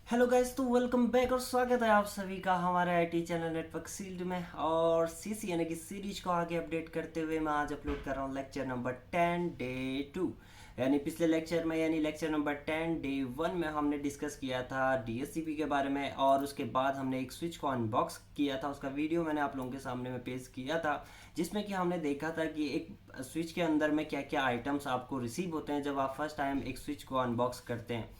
Hello guys, तो welcome back और स्वागत है आप सभी का हमारे आईटी चैनल नेटवर्क सील्ड में। और सीसी यानी कि सीरीज को आगे अपडेट करते हुए मैं आज अपलोड कर रहा हूँ लेक्चर नंबर 10 डे 2। यानी पिछले लेक्चर में यानी लेक्चर नंबर 10 डे 1 में हमने डिस्कस किया था डीएससीपी के बारे में, और उसके बाद हमने एक स्विच को अनबॉक्स किया था। उसका वीडियो मैंने आप लोगों के सामने में पेश किया था, जिसमें कि हमने देखा था कि एक स्विच के अंदर में क्या क्या आइटम्स आपको रिसीव होते हैं जब आप फर्स्ट टाइम एक स्विच को अनबॉक्स करते हैं।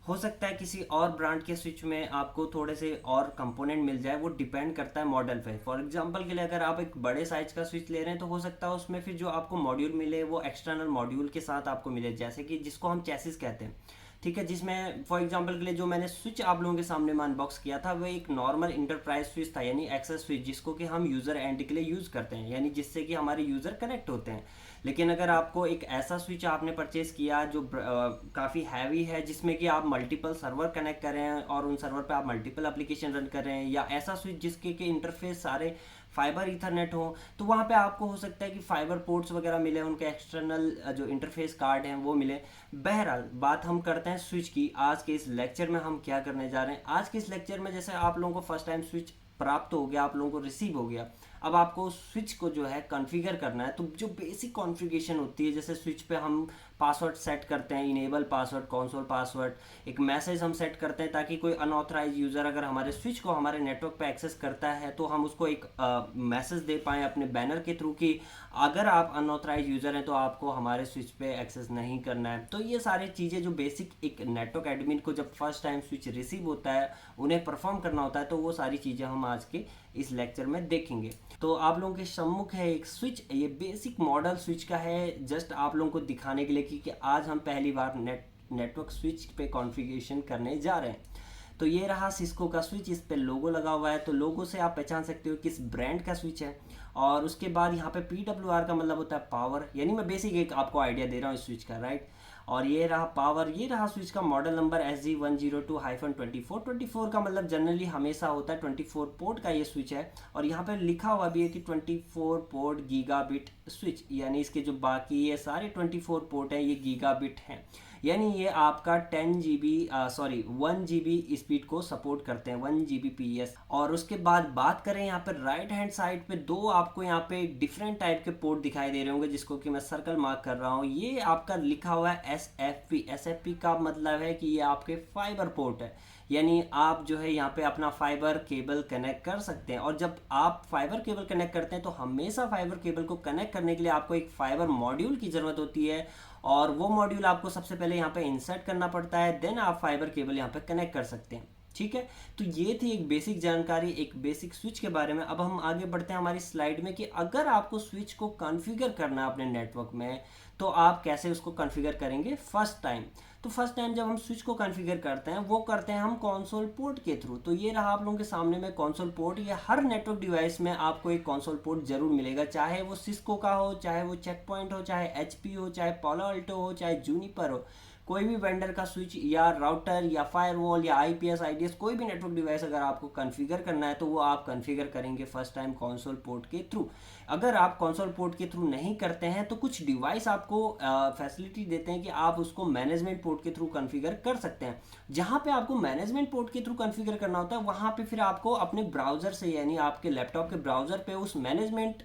हो सकता है किसी और ब्रांड के स्विच में आपको थोड़े से और कंपोनेंट मिल जाए, वो डिपेंड करता है मॉडल पे। फॉर एग्जांपल के लिए अगर आप एक बड़े साइज का स्विच ले रहे हैं तो हो सकता है उसमें फिर जो आपको मॉड्यूल मिले वो एक्सटर्नल मॉड्यूल के साथ आपको मिले, जैसे कि जिसको हम चैसिस कहते हैं। ठीक है, जिसमें फॉर एग्जांपल के लिए जो मैंने स्विच आप लोगों के सामने में अनबॉक्स किया था वो एक नॉर्मल इंटरप्राइज स्विच था, यानी एक्सेस स्विच, जिसको कि हम यूज़र एंड के लिए यूज़ करते हैं, यानी जिससे कि हमारे यूज़र कनेक्ट होते हैं। लेकिन अगर आपको एक ऐसा स्विच आपने परचेज किया जो काफ़ी हैवी है, जिसमें कि आप मल्टीपल सर्वर कनेक्ट कर रहे हैं और उन सर्वर पे आप मल्टीपल एप्लीकेशन रन कर रहे हैं, या ऐसा स्विच जिसके के इंटरफेस सारे फाइबर ईथरनेट हो, तो वहाँ पे आपको हो सकता है कि फाइबर पोर्ट्स वगैरह मिले, उनके एक्सटर्नल जो इंटरफेस कार्ड हैं वो मिले। बहरहाल बात हम करते हैं स्विच की। आज के इस लेक्चर में हम क्या करने जा रहे हैं, आज के इस लेक्चर में जैसे आप लोगों को फर्स्ट टाइम स्विच प्राप्त हो गया, आप लोगों को रिसीव हो गया, अब आपको स्विच को जो है कॉन्फ़िगर करना है। तो जो बेसिक कॉन्फ़िगरेशन होती है, जैसे स्विच पे हम पासवर्ड सेट करते हैं, इनेबल पासवर्ड, कंसोल पासवर्ड, एक मैसेज हम सेट करते हैं ताकि कोई अनऑथराइज यूज़र अगर हमारे स्विच को हमारे नेटवर्क पे एक्सेस करता है तो हम उसको एक मैसेज दे पाएँ अपने बैनर के थ्रू कि अगर आप अनऑथराइज यूज़र हैं तो आपको हमारे स्विच पे एक्सेस नहीं करना है। तो ये सारी चीज़ें जो बेसिक एक नेटवर्क एडमिन को जब फर्स्ट टाइम स्विच रिसीव होता है उन्हें परफॉर्म करना होता है, तो वो सारी चीज़ें हम आज के इस लेक्चर में देखेंगे। तो आप लोगों के सम्मुख है एक स्विच, ये बेसिक मॉडल स्विच का है, जस्ट आप लोगों को दिखाने के लिए कि आज हम पहली बार नेटवर्क स्विच पे कॉन्फ़िगरेशन करने जा रहे हैं। तो ये रहा सिस्को का स्विच, इस पे लोगो लगा हुआ है, तो लोगो से आप पहचान सकते हो किस ब्रांड का स्विच है। और उसके बाद यहाँ पे PWR का मतलब होता है पावर, यानी मैं बेसिक एक आपको आइडिया दे रहा हूँ इस स्विच का, राइट। और ये रहा पावर, ये रहा स्विच का मॉडल नंबर SG102-24। का मतलब जनरली हमेशा होता है 24 पोर्ट का ये स्विच है। और यहाँ पे लिखा हुआ भी है कि 24 पोर्ट गीगाबिट स्विच, यानी इसके जो बाकी ये सारे 24 पोर्ट हैं ये गीगाबिट हैं, यानी ये आपका 10 GB सॉरी 1 GB स्पीड को सपोर्ट करते हैं, 1 Gbps। और उसके बाद बात करें यहाँ पर राइट हैंड साइड पे दो आपको यहाँ पे डिफरेंट टाइप के पोर्ट दिखाई दे रहे होंगे, जिसको कि मैं सर्कल मार्क कर रहा हूँ। ये आपका लिखा हुआ है SFP का मतलब है कि ये आपके फाइबर पोर्ट है, यानी आप जो है यहाँ पे अपना फाइबर केबल कनेक्ट कर सकते हैं। और जब आप फाइबर केबल कनेक्ट करते हैं तो हमेशा फाइबर केबल को कनेक्ट करने के लिए आपको एक फाइबर मॉड्यूल की ज़रूरत होती है, और वो मॉड्यूल आपको सबसे पहले यहाँ पे इंसर्ट करना पड़ता है, देन आप फाइबर केबल यहाँ पे कनेक्ट कर सकते हैं। ठीक है, तो ये थी एक बेसिक जानकारी एक बेसिक स्विच के बारे में। अब हम आगे बढ़ते हैं हमारी स्लाइड में कि अगर आपको स्विच को कॉन्फ़िगर करना है अपने नेटवर्क में तो आप कैसे उसको कॉन्फ़िगर करेंगे फर्स्ट टाइम। तो फर्स्ट टाइम जब हम स्विच को कॉन्फ़िगर करते हैं वो करते हैं हम कंसोल पोर्ट के थ्रू। तो ये रहा आप लोगों के सामने में कंसोल पोर्ट। ये हर नेटवर्क डिवाइस में आपको एक कंसोल पोर्ट जरूर मिलेगा, चाहे वो सिस्को का हो, चाहे वो चेक पॉइंट हो, चाहे HP हो, चाहे पालो अल्टो हो, चाहे जूनिपर हो। कोई भी वेंडर का स्विच या राउटर या फायरवॉल या IPS IDS कोई भी नेटवर्क डिवाइस अगर आपको कॉन्फ़िगर करना है तो वो आप कॉन्फ़िगर करेंगे फर्स्ट टाइम कंसोल पोर्ट के थ्रू। अगर आप कंसोल पोर्ट के थ्रू नहीं करते हैं तो कुछ डिवाइस आपको फैसिलिटी देते हैं कि आप उसको मैनेजमेंट पोर्ट के थ्रू कॉन्फ़िगर कर सकते हैं। जहाँ पे आपको मैनेजमेंट पोर्ट के थ्रू कॉन्फ़िगर करना होता है वहाँ पे फिर आपको अपने ब्राउज़र से, यानी आपके लैपटॉप के ब्राउज़र पे उस मैनेजमेंट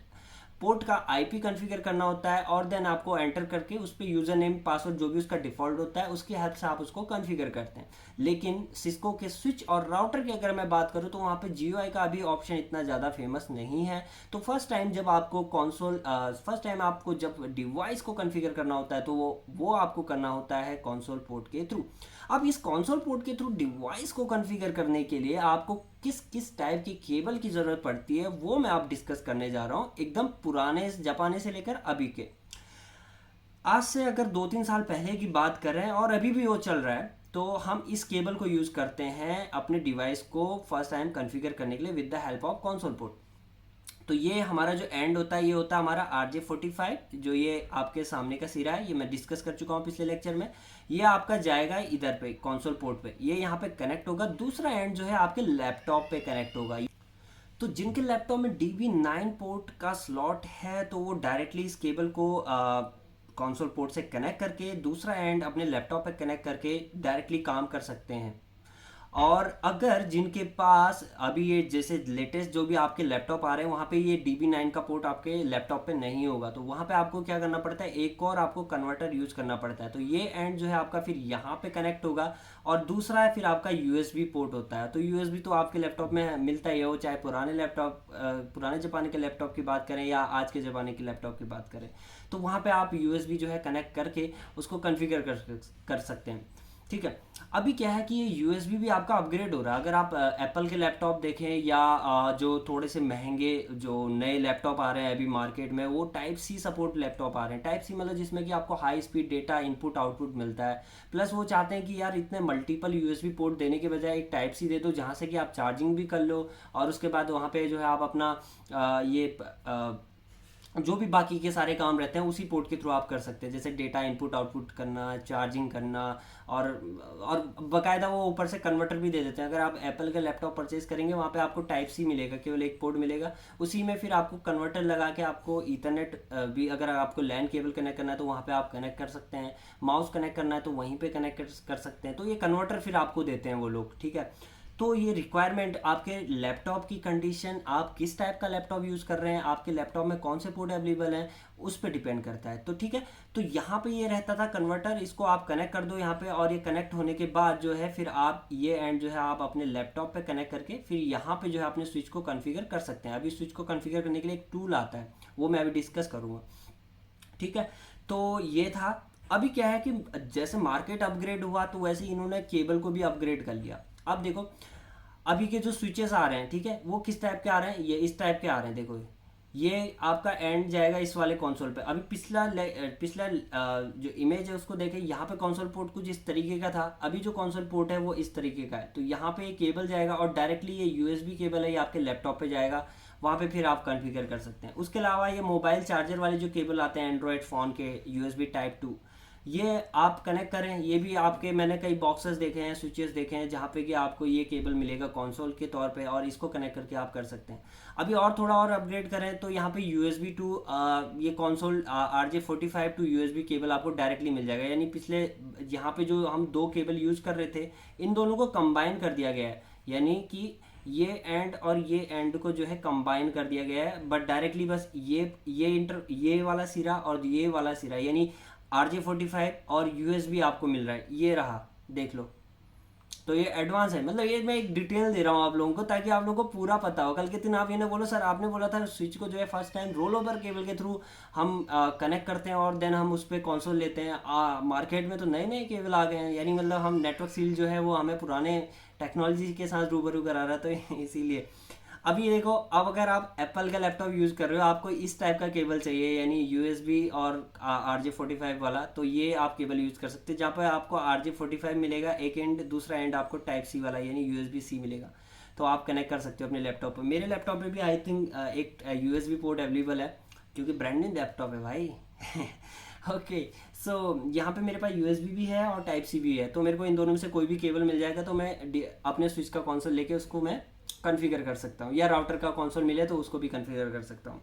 पोर्ट का IP कॉन्फ़िगर करना होता है, और देन आपको एंटर करके उस पर यूज़र नेम पासवर्ड जो भी उसका डिफ़ॉल्ट होता है उसकी हेल्प से आप उसको कॉन्फ़िगर करते हैं। लेकिन सिस्को के स्विच और राउटर की अगर मैं बात करूँ तो वहाँ पे GUI का अभी ऑप्शन इतना ज़्यादा फेमस नहीं है। तो फर्स्ट टाइम जब आपको फर्स्ट टाइम आपको जब डिवाइस को कॉन्फ़िगर करना होता है तो वो आपको करना होता है कंसोल पोर्ट के थ्रू। अब इस कंसोल पोर्ट के थ्रू डिवाइस को कॉन्फ़िगर करने के लिए आपको किस किस टाइप की केबल की ज़रूरत पड़ती है वो मैं आप डिस्कस करने जा रहा हूँ, एकदम पुराने जापाने से लेकर अभी के। आज से अगर 2-3 साल पहले की बात करें और अभी भी वो चल रहा है तो हम इस केबल को यूज़ करते हैं अपने डिवाइस को फर्स्ट टाइम कॉन्फ़िगर करने के लिए with the help of console port. तो ये हमारा जो एंड होता है ये होता है हमारा RJ45, जो ये आपके सामने का सिरा है, ये मैं डिस्कस कर चुका हूँ पिछले लेक्चर में। ये आपका जाएगा इधर पे कंसोल पोर्ट पे, ये यहाँ पे कनेक्ट होगा। दूसरा एंड जो है आपके लैपटॉप पे कनेक्ट होगा। तो जिनके लैपटॉप में DB9 पोर्ट का स्लॉट है तो वो डायरेक्टली इस केबल को कंसोल पोर्ट से कनेक्ट करके दूसरा एंड अपने लैपटॉप पे कनेक्ट करके डायरेक्टली काम कर सकते हैं। और अगर जिनके पास अभी ये जैसे लेटेस्ट जो भी आपके लैपटॉप आ रहे हैं वहाँ पे ये DB9 का पोर्ट आपके लैपटॉप पे नहीं होगा, तो वहाँ पे आपको क्या करना पड़ता है, एक और आपको कन्वर्टर यूज करना पड़ता है। तो ये एंड जो है आपका फिर यहाँ पे कनेक्ट होगा, और दूसरा है फिर आपका USB पोर्ट होता है। तो USB तो आपके लैपटॉप में मिलता ही है, वो चाहे पुराने लैपटॉप पुराने ज़माने के लैपटॉप की बात करें या आज के ज़माने के लैपटॉप की बात करें, तो वहाँ पे आप USB जो है कनेक्ट करके उसको कॉन्फ़िगर कर सकते हैं। ठीक है। अभी क्या है कि ये यूएसबी भी आपका अपग्रेड हो रहा है। अगर आप एप्पल के लैपटॉप देखें या जो थोड़े से महंगे जो नए लैपटॉप आ रहे हैं अभी मार्केट में, वो टाइप सी सपोर्ट लैपटॉप आ रहे हैं। टाइप सी मतलब जिसमें कि आपको high speed data input output मिलता है, प्लस वो चाहते हैं कि यार इतने मल्टीपल यूएसबी पोर्ट देने के बजाय एक टाइप सी दे दो जहाँ से कि आप चार्जिंग भी कर लो, और उसके बाद वहाँ पे जो है आप अपना जो भी बाकी के सारे काम रहते हैं उसी पोर्ट के थ्रू आप कर सकते हैं, जैसे डेटा इनपुट आउटपुट करना, चार्जिंग करना, और और बकायदा वो ऊपर से कन्वर्टर भी दे देते हैं। अगर आप एप्पल का लैपटॉप परचेज करेंगे वहाँ पे आपको टाइप सी मिलेगा, केवल एक पोर्ट मिलेगा, उसी में फिर आपको कन्वर्टर लगा के आपको ईथरनेट भी, अगर आपको लैन केबल कनेक्ट करना है तो वहाँ पे आप कनेक्ट कर सकते हैं, माउस कनेक्ट करना है तो वहीं पे कनेक्ट कर सकते हैं। तो ये कन्वर्टर फिर आपको देते हैं वो लोग। ठीक है। तो ये रिक्वायरमेंट आपके लैपटॉप की कंडीशन, आप किस टाइप का लैपटॉप यूज़ कर रहे हैं, आपके लैपटॉप में कौन से पोर्ट अवेलेबल हैं, उस पर डिपेंड करता है। तो ठीक है। तो यहाँ पे ये रहता था कन्वर्टर, इसको आप कनेक्ट कर दो यहाँ पे, और ये कनेक्ट होने के बाद जो है फिर आप ये एंड जो है आप अपने लैपटॉप पे कनेक्ट करके फिर यहाँ पे जो है अपने स्विच को कॉन्फ़िगर कर सकते हैं। अभी स्विच को कॉन्फ़िगर करने के लिए एक टूल आता है, वो मैं अभी डिस्कस करूँगा। ठीक है। तो ये था। अभी क्या है कि जैसे मार्केट अपग्रेड हुआ तो वैसे ही इन्होंने केबल को भी अपग्रेड कर लिया। अब देखो अभी के जो स्विचेस आ रहे हैं, ठीक है, वो किस टाइप के आ रहे हैं, ये इस टाइप के आ रहे हैं। देखो ये आपका एंड जाएगा इस वाले कंसोल पे। अभी पिछला जो इमेज है उसको देखें, यहाँ पे कंसोल पोर्ट कुछ इस तरीके का था, अभी जो कंसोल पोर्ट है वो इस तरीके का है। तो यहाँ पे ये केबल जाएगा और डायरेक्टली ये यूएसबी केबल है, ये आपके लैपटॉप पे जाएगा, वहाँ पे फिर आप कॉन्फ़िगर कर सकते हैं। उसके अलावा ये मोबाइल चार्जर वाले जो केबल आते हैं एंड्रॉयड फ़ोन के, USB टाइप 2, ये आप कनेक्ट करें। ये भी आपके मैंने कई बॉक्सेस देखे हैं, स्विचेस देखे हैं जहाँ पे कि आपको ये केबल मिलेगा कंसोल के तौर पे, और इसको कनेक्ट करके आप कर सकते हैं। अभी और थोड़ा और अपग्रेड करें तो यहाँ पे USB टू ये console RJ45 to USB cable आपको डायरेक्टली मिल जाएगा। यानी पिछले यहाँ पे जो हम दो केबल यूज कर रहे थे, इन दोनों को कंबाइन कर दिया गया है, यानी कि ये एंड और ये एंड को जो है कंबाइन कर दिया गया है, बट डायरेक्टली बस ये वाला सिरा और ये वाला सिरा, यानी RJ45 और USB आपको मिल रहा है, ये रहा, देख लो। तो ये एडवांस है, मतलब ये मैं एक डिटेल दे रहा हूँ आप लोगों को ताकि आप लोगों को पूरा पता हो। कल के दिन आप ये ना बोलो सर आपने बोला था स्विच को जो है first time roll over cable के थ्रू हम कनेक्ट करते हैं और देन हम उस पर कंसोल लेते हैं। मार्केट में तो नए नए केबल आ गए हैं, यानी मतलब हम नेटवर्क सील जो है वो हमें पुराने टेक्नोलॉजी के साथ रूबरू करा रहा है। तो इसीलिए अभी देखो, अब अगर आप एप्पल का लैपटॉप यूज़ कर रहे हो, आपको इस टाइप का केबल चाहिए, यानी USB और RJ45 वाला, तो ये आप केबल यूज़ कर सकते हैं, जहाँ पर आपको RJ45 मिलेगा एक एंड, दूसरा एंड आपको टाइप सी वाला यानी USB-C मिलेगा। तो आप कनेक्ट कर सकते हो अपने लैपटॉप पर। मेरे लैपटॉप में भी आई थिंक एक USB पोर्ट अवेलेबल है, क्योंकि ब्रांड न्यू लैपटॉप है भाई। ओके। सो यहाँ पे मेरे पास USB भी है और टाइप सी भी है, तो मेरे को इन दोनों में से कोई भी केबल मिल जाएगा, तो मैं अपने स्विच का कंसोल लेके उसको मैं कॉन्फ़िगर कर सकता हूँ, या राउटर का कंसोल मिले तो उसको भी कॉन्फ़िगर कर सकता हूँ।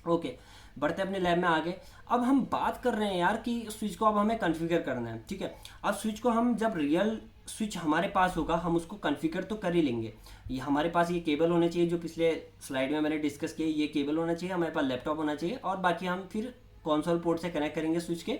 ओके। बढ़ते अपने लैब में आगे। अब हम बात कर रहे हैं यार कि स्विच को अब हमें कॉन्फ़िगर करना है। ठीक है। अब स्विच को हम जब रियल स्विच हमारे पास होगा हम उसको कॉन्फ़िगर तो कर ही लेंगे। ये हमारे पास ये केबल होने चाहिए, जो पिछले स्लाइड में मैंने डिस्कस किया, ये केबल होना चाहिए, हमारे पास लैपटॉप होना चाहिए, और बाकी हम फिर कंसोल पोर्ट से कनेक्ट करेंगे स्विच के,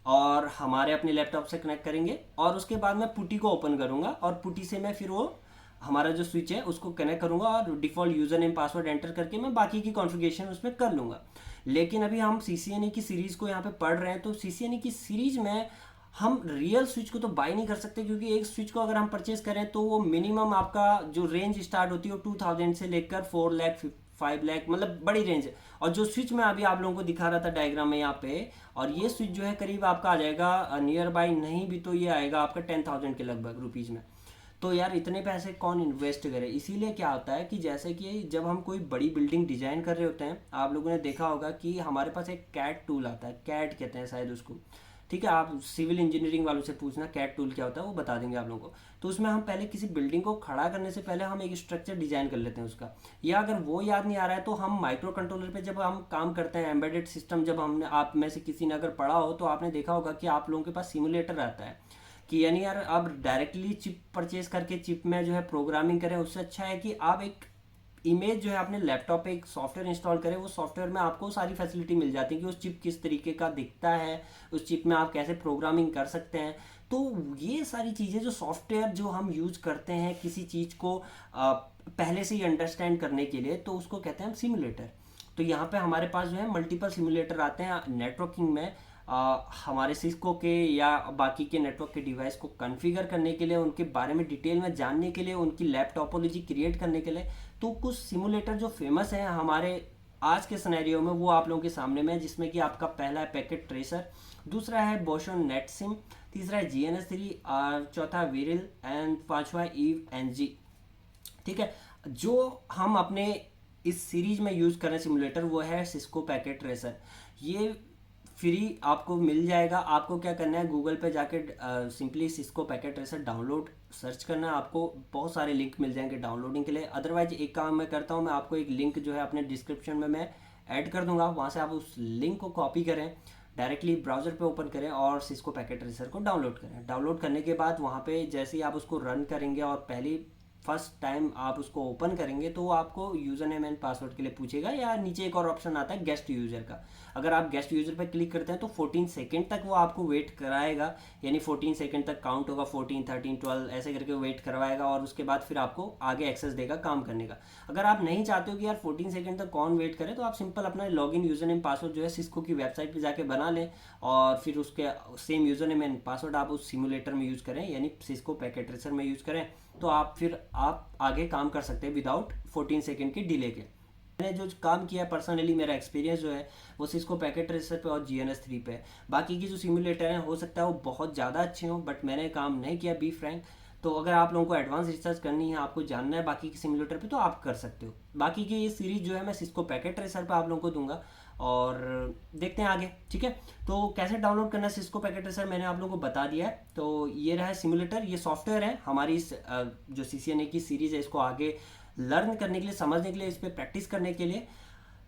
और हमारे अपने लैपटॉप से कनेक्ट करेंगे, और उसके बाद मैं पुटी को ओपन करूँगा, और पुटी से मैं फिर वो हमारा जो स्विच है उसको कनेक्ट करूंगा, और default user name password enter करके मैं बाकी की कॉन्फ़िगरेशन उसमें कर लूँगा। लेकिन अभी हम CCNA की सीरीज़ को यहाँ पे पढ़ रहे हैं, तो CCNA की सीरीज़ में हम रियल स्विच को तो बाय नहीं कर सकते, क्योंकि एक स्विच को अगर हम परचेज करें तो वो मिनिमम आपका जो रेंज स्टार्ट होती है वो 2000 से लेकर 4 लाख 5 लाख, मतलब बड़ी रेंज है। और जो स्विच मैं अभी आप लोगों को दिखा रहा था डायग्राम में यहाँ पे, और ये स्विच जो है करीब आपका आ जाएगा नियर बाई, नहीं भी तो ये आएगा आपका 10,000 के लगभग रुपीज़ में। तो यार इतने पैसे कौन इन्वेस्ट करे। इसीलिए क्या होता है कि जैसे कि जब हम कोई बड़ी बिल्डिंग डिजाइन कर रहे होते हैं, आप लोगों ने देखा होगा कि हमारे पास एक कैट टूल आता है, कैट कहते हैं शायद उसको। ठीक है, आप सिविल इंजीनियरिंग वालों से पूछना कैट टूल क्या होता है, वो बता देंगे आप लोगों को। तो उसमें हम पहले किसी बिल्डिंग को खड़ा करने से पहले हम एक स्ट्रक्चर डिजाइन कर लेते हैं उसका, या अगर वो याद नहीं आ रहा है तो हम माइक्रो कंट्रोलर पे जब हम काम करते हैं, एम्बेडेड सिस्टम, जब हमने आप में से किसी ने अगर पढ़ा हो तो आपने देखा होगा कि आप लोगों के पास सिमुलेटर आता है। कि यानी यार आप डायरेक्टली चिप परचेज करके चिप में जो है प्रोग्रामिंग करें, उससे अच्छा है कि आप एक इमेज जो है अपने लैपटॉप पे एक सॉफ्टवेयर इंस्टॉल करें। वो सॉफ्टवेयर में आपको सारी फैसिलिटी मिल जाती है कि उस चिप किस तरीके का दिखता है, उस चिप में आप कैसे प्रोग्रामिंग कर सकते हैं। तो ये सारी चीज़ें जो सॉफ्टवेयर जो हम यूज़ करते हैं किसी चीज़ को पहले से ही अंडरस्टैंड करने के लिए, तो उसको कहते हैं हम सिमुलेटर। तो यहाँ पे हमारे पास जो है मल्टीपल सिमुलेटर आते हैं नेटवर्किंग में। हमारे सिस्को के या बाकी के नेटवर्क के डिवाइस को कॉन्फ़िगर करने के लिए, उनके बारे में डिटेल में जानने के लिए, उनकी लैब टोपोलॉजी क्रिएट करने के लिए। तो कुछ सिमुलेटर जो फेमस हैं हमारे आज के सिनेरियो में, वो आप लोगों के सामने में है, जिसमें कि आपका पहला है पैकेट ट्रेसर, दूसरा है बोशोन नेटसिम, तीसरा है GNS3, चौथा विरिल एंड पांचवा ईव एनजी। ठीक है, जो हम अपने इस सीरीज में यूज़ करें सिमुलेटर वो है सिस्को पैकेट ट्रेसर। ये फ्री आपको मिल जाएगा। आपको क्या करना है, गूगल पे जाके simply Cisco packet tracer download search करना है, आपको बहुत सारे लिंक मिल जाएंगे डाउनलोडिंग के लिए। अदरवाइज एक काम मैं करता हूँ, मैं आपको एक लिंक जो है अपने डिस्क्रिप्शन में मैं ऐड कर दूंगा, वहाँ से आप उस लिंक को कॉपी करें, डायरेक्टली ब्राउज़र पे ओपन करें और सिस्को पैकेट ट्रेसर को डाउनलोड करें। डाउनलोड करने के बाद वहाँ पे जैसे ही आप उसको रन करेंगे और पहली फर्स्ट टाइम आप उसको ओपन करेंगे तो वो आपको यूज़र नेम एंड पासवर्ड के लिए पूछेगा, या नीचे एक और ऑप्शन आता है गेस्ट यूज़र का। अगर आप गेस्ट यूज़र पर क्लिक करते हैं तो 14 सेकंड तक वो आपको वेट कराएगा, यानी 14 सेकंड तक काउंट होगा, 14, 13, 12 ऐसे करके वेट करवाएगा और उसके बाद फिर आपको आगे एक्सेस देगा काम करने का। अगर आप नहीं चाहते हो कि यार 14 सेकंड तक कौन वेट करे, तो आप सिंपल अपना लॉगिन यूज़र नेम पासवर्ड जो है सिस्को की वेबसाइट पर जाके बना लें और फिर उसके same user name and password आप उस सिमुलेटर में यूज़ करें, यानी सिस्को पैकेट ट्रेसर में यूज़ करें, तो आप आगे काम कर सकते हैं विदाउट 14 सेकंड की डिले के। मैंने जो काम किया है पर्सनली, मेरा एक्सपीरियंस जो है वो सिस्को पैकेट ट्रेसर पे और GNS3 पे। बाकी की जो सिमुलेटर हैं हो सकता है वो बहुत ज़्यादा अच्छे हों, बट मैंने काम नहीं किया, बी फ्रैंक। तो अगर आप लोगों को एडवांस रिसर्च करनी है, आपको जानना है बाकी के सिमुलेटर पे, तो आप कर सकते हो। बाकी की ये सीरीज जो है मैं सिस्को पैकेट ट्रेसर पे आप लोगों को दूंगा और देखते हैं आगे। ठीक है, तो कैसे डाउनलोड करना है सिस्को पैकेट ट्रेसर मैंने आप लोगों को बता दिया है। तो ये रहा सिमुलेटर, ये सॉफ्टवेयर है हमारी इस जो CCNA की सीरीज है, इसको आगे लर्न करने के लिए, समझने के लिए, इस पर प्रैक्टिस करने के लिए।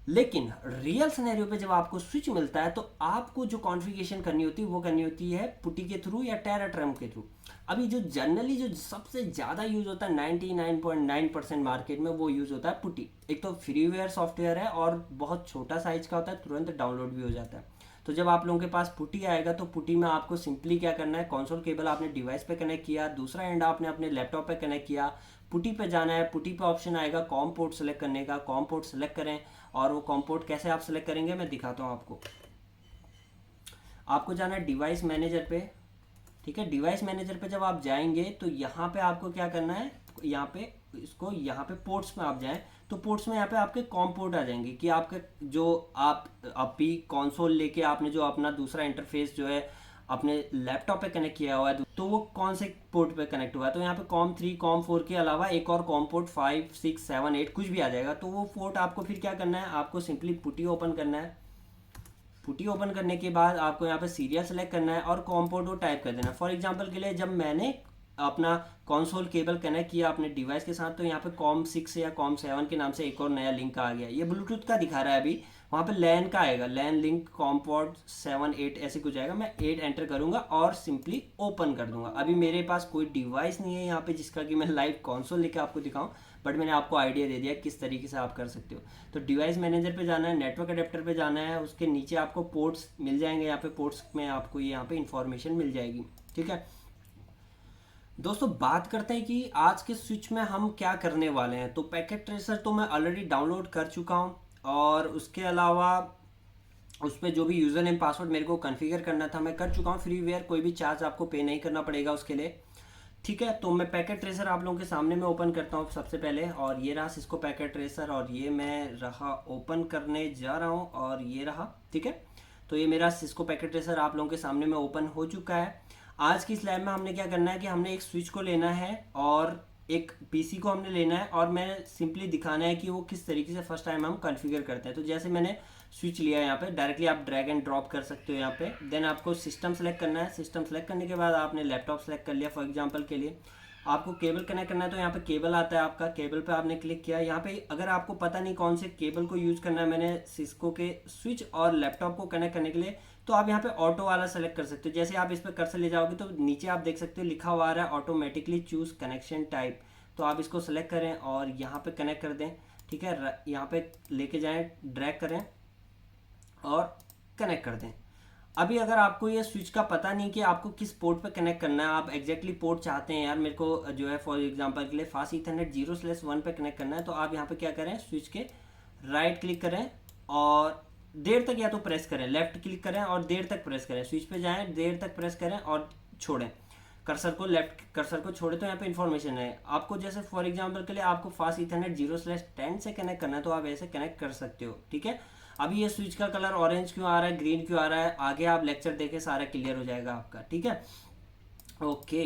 लेकिन रियल सिनेरियो पे जब आपको स्विच मिलता है तो आपको जो कॉन्फ़िगरेशन करनी होती है वो करनी होती है पुटी के थ्रू या टेराट्रम के थ्रू। अभी जो जनरली जो सबसे ज़्यादा यूज़ होता है 99.9% मार्केट में, वो यूज़ होता है पुटी। एक तो फ्रीवेयर सॉफ्टवेयर है और बहुत छोटा साइज का होता है, तुरंत डाउनलोड भी हो जाता है। तो जब आप लोगों के पास पुटी आएगा तो पुटी में आपको सिंपली क्या करना है, कंसोल केबल आपने डिवाइस पे कनेक्ट किया, दूसरा एंड आपने अपने लैपटॉप पे कनेक्ट किया, पुटी पे जाना है, पुटी पे ऑप्शन आएगा कॉम पोर्ट सेलेक्ट करने का, कॉम पोर्ट सेलेक्ट करें। और वो कॉम पोर्ट कैसे आप सेलेक्ट करेंगे मैं दिखाता हूँ आपको। आपको जाना है डिवाइस मैनेजर पे। ठीक है, डिवाइस मैनेजर पे जब आप जाएंगे तो यहाँ पे आपको क्या करना है, यहाँ पे इसको यहाँ पे पोर्ट्स में आप जाएं तो पोर्ट्स में यहाँ पे आपके कॉम पोर्ट आ जाएंगे कि आपके जो आप अभी कंसोल लेके आपने जो अपना दूसरा इंटरफेस जो है अपने लैपटॉप पे कनेक्ट किया हुआ है, तो वो कौन से पोर्ट पे कनेक्ट हुआ है। तो यहाँ पे कॉम 3 कॉम 4 के अलावा एक और कॉम पोर्ट 5 6 7 8 कुछ भी आ जाएगा। तो वो पोर्ट आपको फिर क्या करना है, आपको सिंपली पुटी ओपन करना है। पुटी ओपन करने के बाद आपको यहाँ पे सीरियल सेलेक्ट करना है और कॉम पोर्ट को टाइप कर देना। फॉर एग्जांपल के लिए जब मैंने अपना कंसोल केबल कनेक्ट किया अपने डिवाइस के साथ, तो यहाँ पे कॉम 6 या कॉम 7 के नाम से एक और नया लिंक आ गया। ये ब्लूटूथ का दिखा रहा है अभी, वहाँ पे लैन का आएगा, लैन लिंक कॉम पोर्ट 7 8 ऐसे कुछ आएगा। मैं 8 एंटर करूँगा और सिंपली ओपन कर दूंगा। अभी मेरे पास कोई डिवाइस नहीं है यहाँ पे जिसका कि मैं लाइव कंसोल लेके आपको दिखाऊं, बट मैंने आपको आइडिया दे दिया किस तरीके से आप कर सकते हो। तो डिवाइस मैनेजर पे जाना है, नेटवर्क अडेप्टर पे जाना है, उसके नीचे आपको पोर्ट्स मिल जाएंगे। यहाँ पे पोर्ट्स में आपको यहाँ पे इंफॉर्मेशन मिल जाएगी। ठीक है दोस्तों, बात करते हैं कि आज के स्विच में हम क्या करने वाले हैं। तो पैकेट ट्रेसर तो मैं ऑलरेडी डाउनलोड कर चुका हूँ और उसके अलावा उस पर जो भी यूज़र नेम पासवर्ड मेरे को कॉन्फ़िगर करना था मैं कर चुका हूँ। फ्रीवेयर, कोई भी चार्ज आपको पे नहीं करना पड़ेगा उसके लिए। ठीक है, तो मैं पैकेट ट्रेसर आप लोगों के सामने में ओपन करता हूँ सबसे पहले, और ये रहा सिस्को पैकेट ट्रेसर और ये मैं रहा ओपन करने जा रहा हूँ और ये रहा। ठीक है, तो ये मेरा सिस्को पैकेट ट्रेसर आप लोगों के सामने में ओपन हो चुका है। आज की इस लैब में हमने क्या करना है कि हमने एक स्विच को लेना है और एक पीसी को हमने लेना है और मैं सिंपली दिखाना है कि वो किस तरीके से फर्स्ट टाइम हम कॉन्फ़िगर करते हैं। तो जैसे मैंने स्विच लिया है यहाँ पे, डायरेक्टली आप ड्रैग एंड ड्रॉप कर सकते हो यहाँ पे। देन आपको सिस्टम सेलेक्ट करना है। सिस्टम सेलेक्ट करने के बाद आपने लैपटॉप सेलेक्ट कर लिया। फॉर एग्जांपल के लिए आपको केबल कनेक्ट करना है, तो यहाँ पे केबल आता है आपका, केबल पे आपने क्लिक किया। यहाँ पे अगर आपको पता नहीं कौन से केबल को यूज़ करना है, मैंने सिस्को के स्विच और लैपटॉप को कनेक्ट करने के लिए, तो आप यहाँ पे ऑटो वाला सेलेक्ट कर सकते हो। जैसे आप इस पर कर्सर ले जाओगे तो नीचे आप देख सकते हो लिखा हुआ आ रहा है ऑटोमेटिकली चूज कनेक्शन टाइप। तो आप इसको सेलेक्ट करें और यहाँ पे कनेक्ट कर दें, ठीक है। यहाँ पे लेके जाएं, ड्रैग करें और कनेक्ट कर दें। अभी अगर आपको ये स्विच का पता नहीं कि आपको किस पोर्ट पे कनेक्ट करना है, आप एग्जैक्टली पोर्ट चाहते हैं यार मेरे को जो है फॉर एग्जांपल के लिए फास्ट ईथरनेट 0/1 पे कनेक्ट करना है, तो आप यहाँ पे क्या करें, स्विच के राइट क्लिक करें और देर तक या तो प्रेस करें, लेफ्ट क्लिक करें और देर तक प्रेस करें, स्विच पे जाएं, देर तक प्रेस करें और छोड़ें कर्सर को, लेफ्ट कर्सर को छोड़े तो यहाँ पे इन्फॉर्मेशन है आपको। जैसे फॉर एग्जांपल के लिए आपको फास्ट ईथरनेट 0/10 से कनेक्ट करना है तो आप ऐसे कनेक्ट कर सकते हो, ठीक है। अभी ये स्विच का कलर ऑरेंज क्यों आ रहा है, ग्रीन क्यों आ रहा है, आगे आप लेक्चर देखे सारा क्लियर हो जाएगा आपका, ठीक है। ओके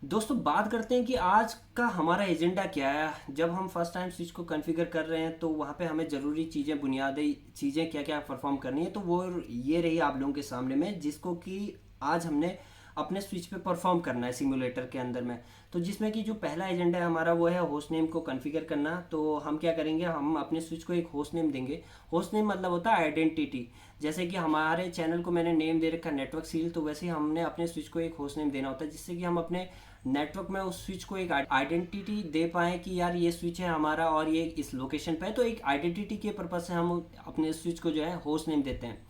दोस्तों, बात करते हैं कि आज का हमारा एजेंडा क्या है। जब हम फर्स्ट टाइम स्विच को कॉन्फ़िगर कर रहे हैं तो वहाँ पे हमें ज़रूरी चीज़ें, बुनियादी चीज़ें क्या क्या परफॉर्म करनी है, तो वो ये रही आप लोगों के सामने में, जिसको कि आज हमने अपने स्विच पे परफॉर्म करना है सिमुलेटर के अंदर में। तो जिसमें कि जो पहला एजेंडा है हमारा वो है होस्ट नेम को कॉन्फ़िगर करना। तो हम क्या करेंगे, हम अपने स्विच को एक होस्ट नेम देंगे। होस्ट नेम मतलब होता है आइडेंटिटी। जैसे कि हमारे चैनल को मैंने नेम दे रखा है नेटवर्क सील, तो वैसे ही हमने अपने स्विच को एक होस्ट नेम देना होता है, जिससे कि हम अपने नेटवर्क में उस स्विच को एक आइडेंटिटी दे पाएँ कि यार ये स्विच है हमारा और ये इस लोकेशन पे है। तो एक आइडेंटिटी के पर्पज से हम अपने स्विच को जो है होस्ट नेम देते हैं,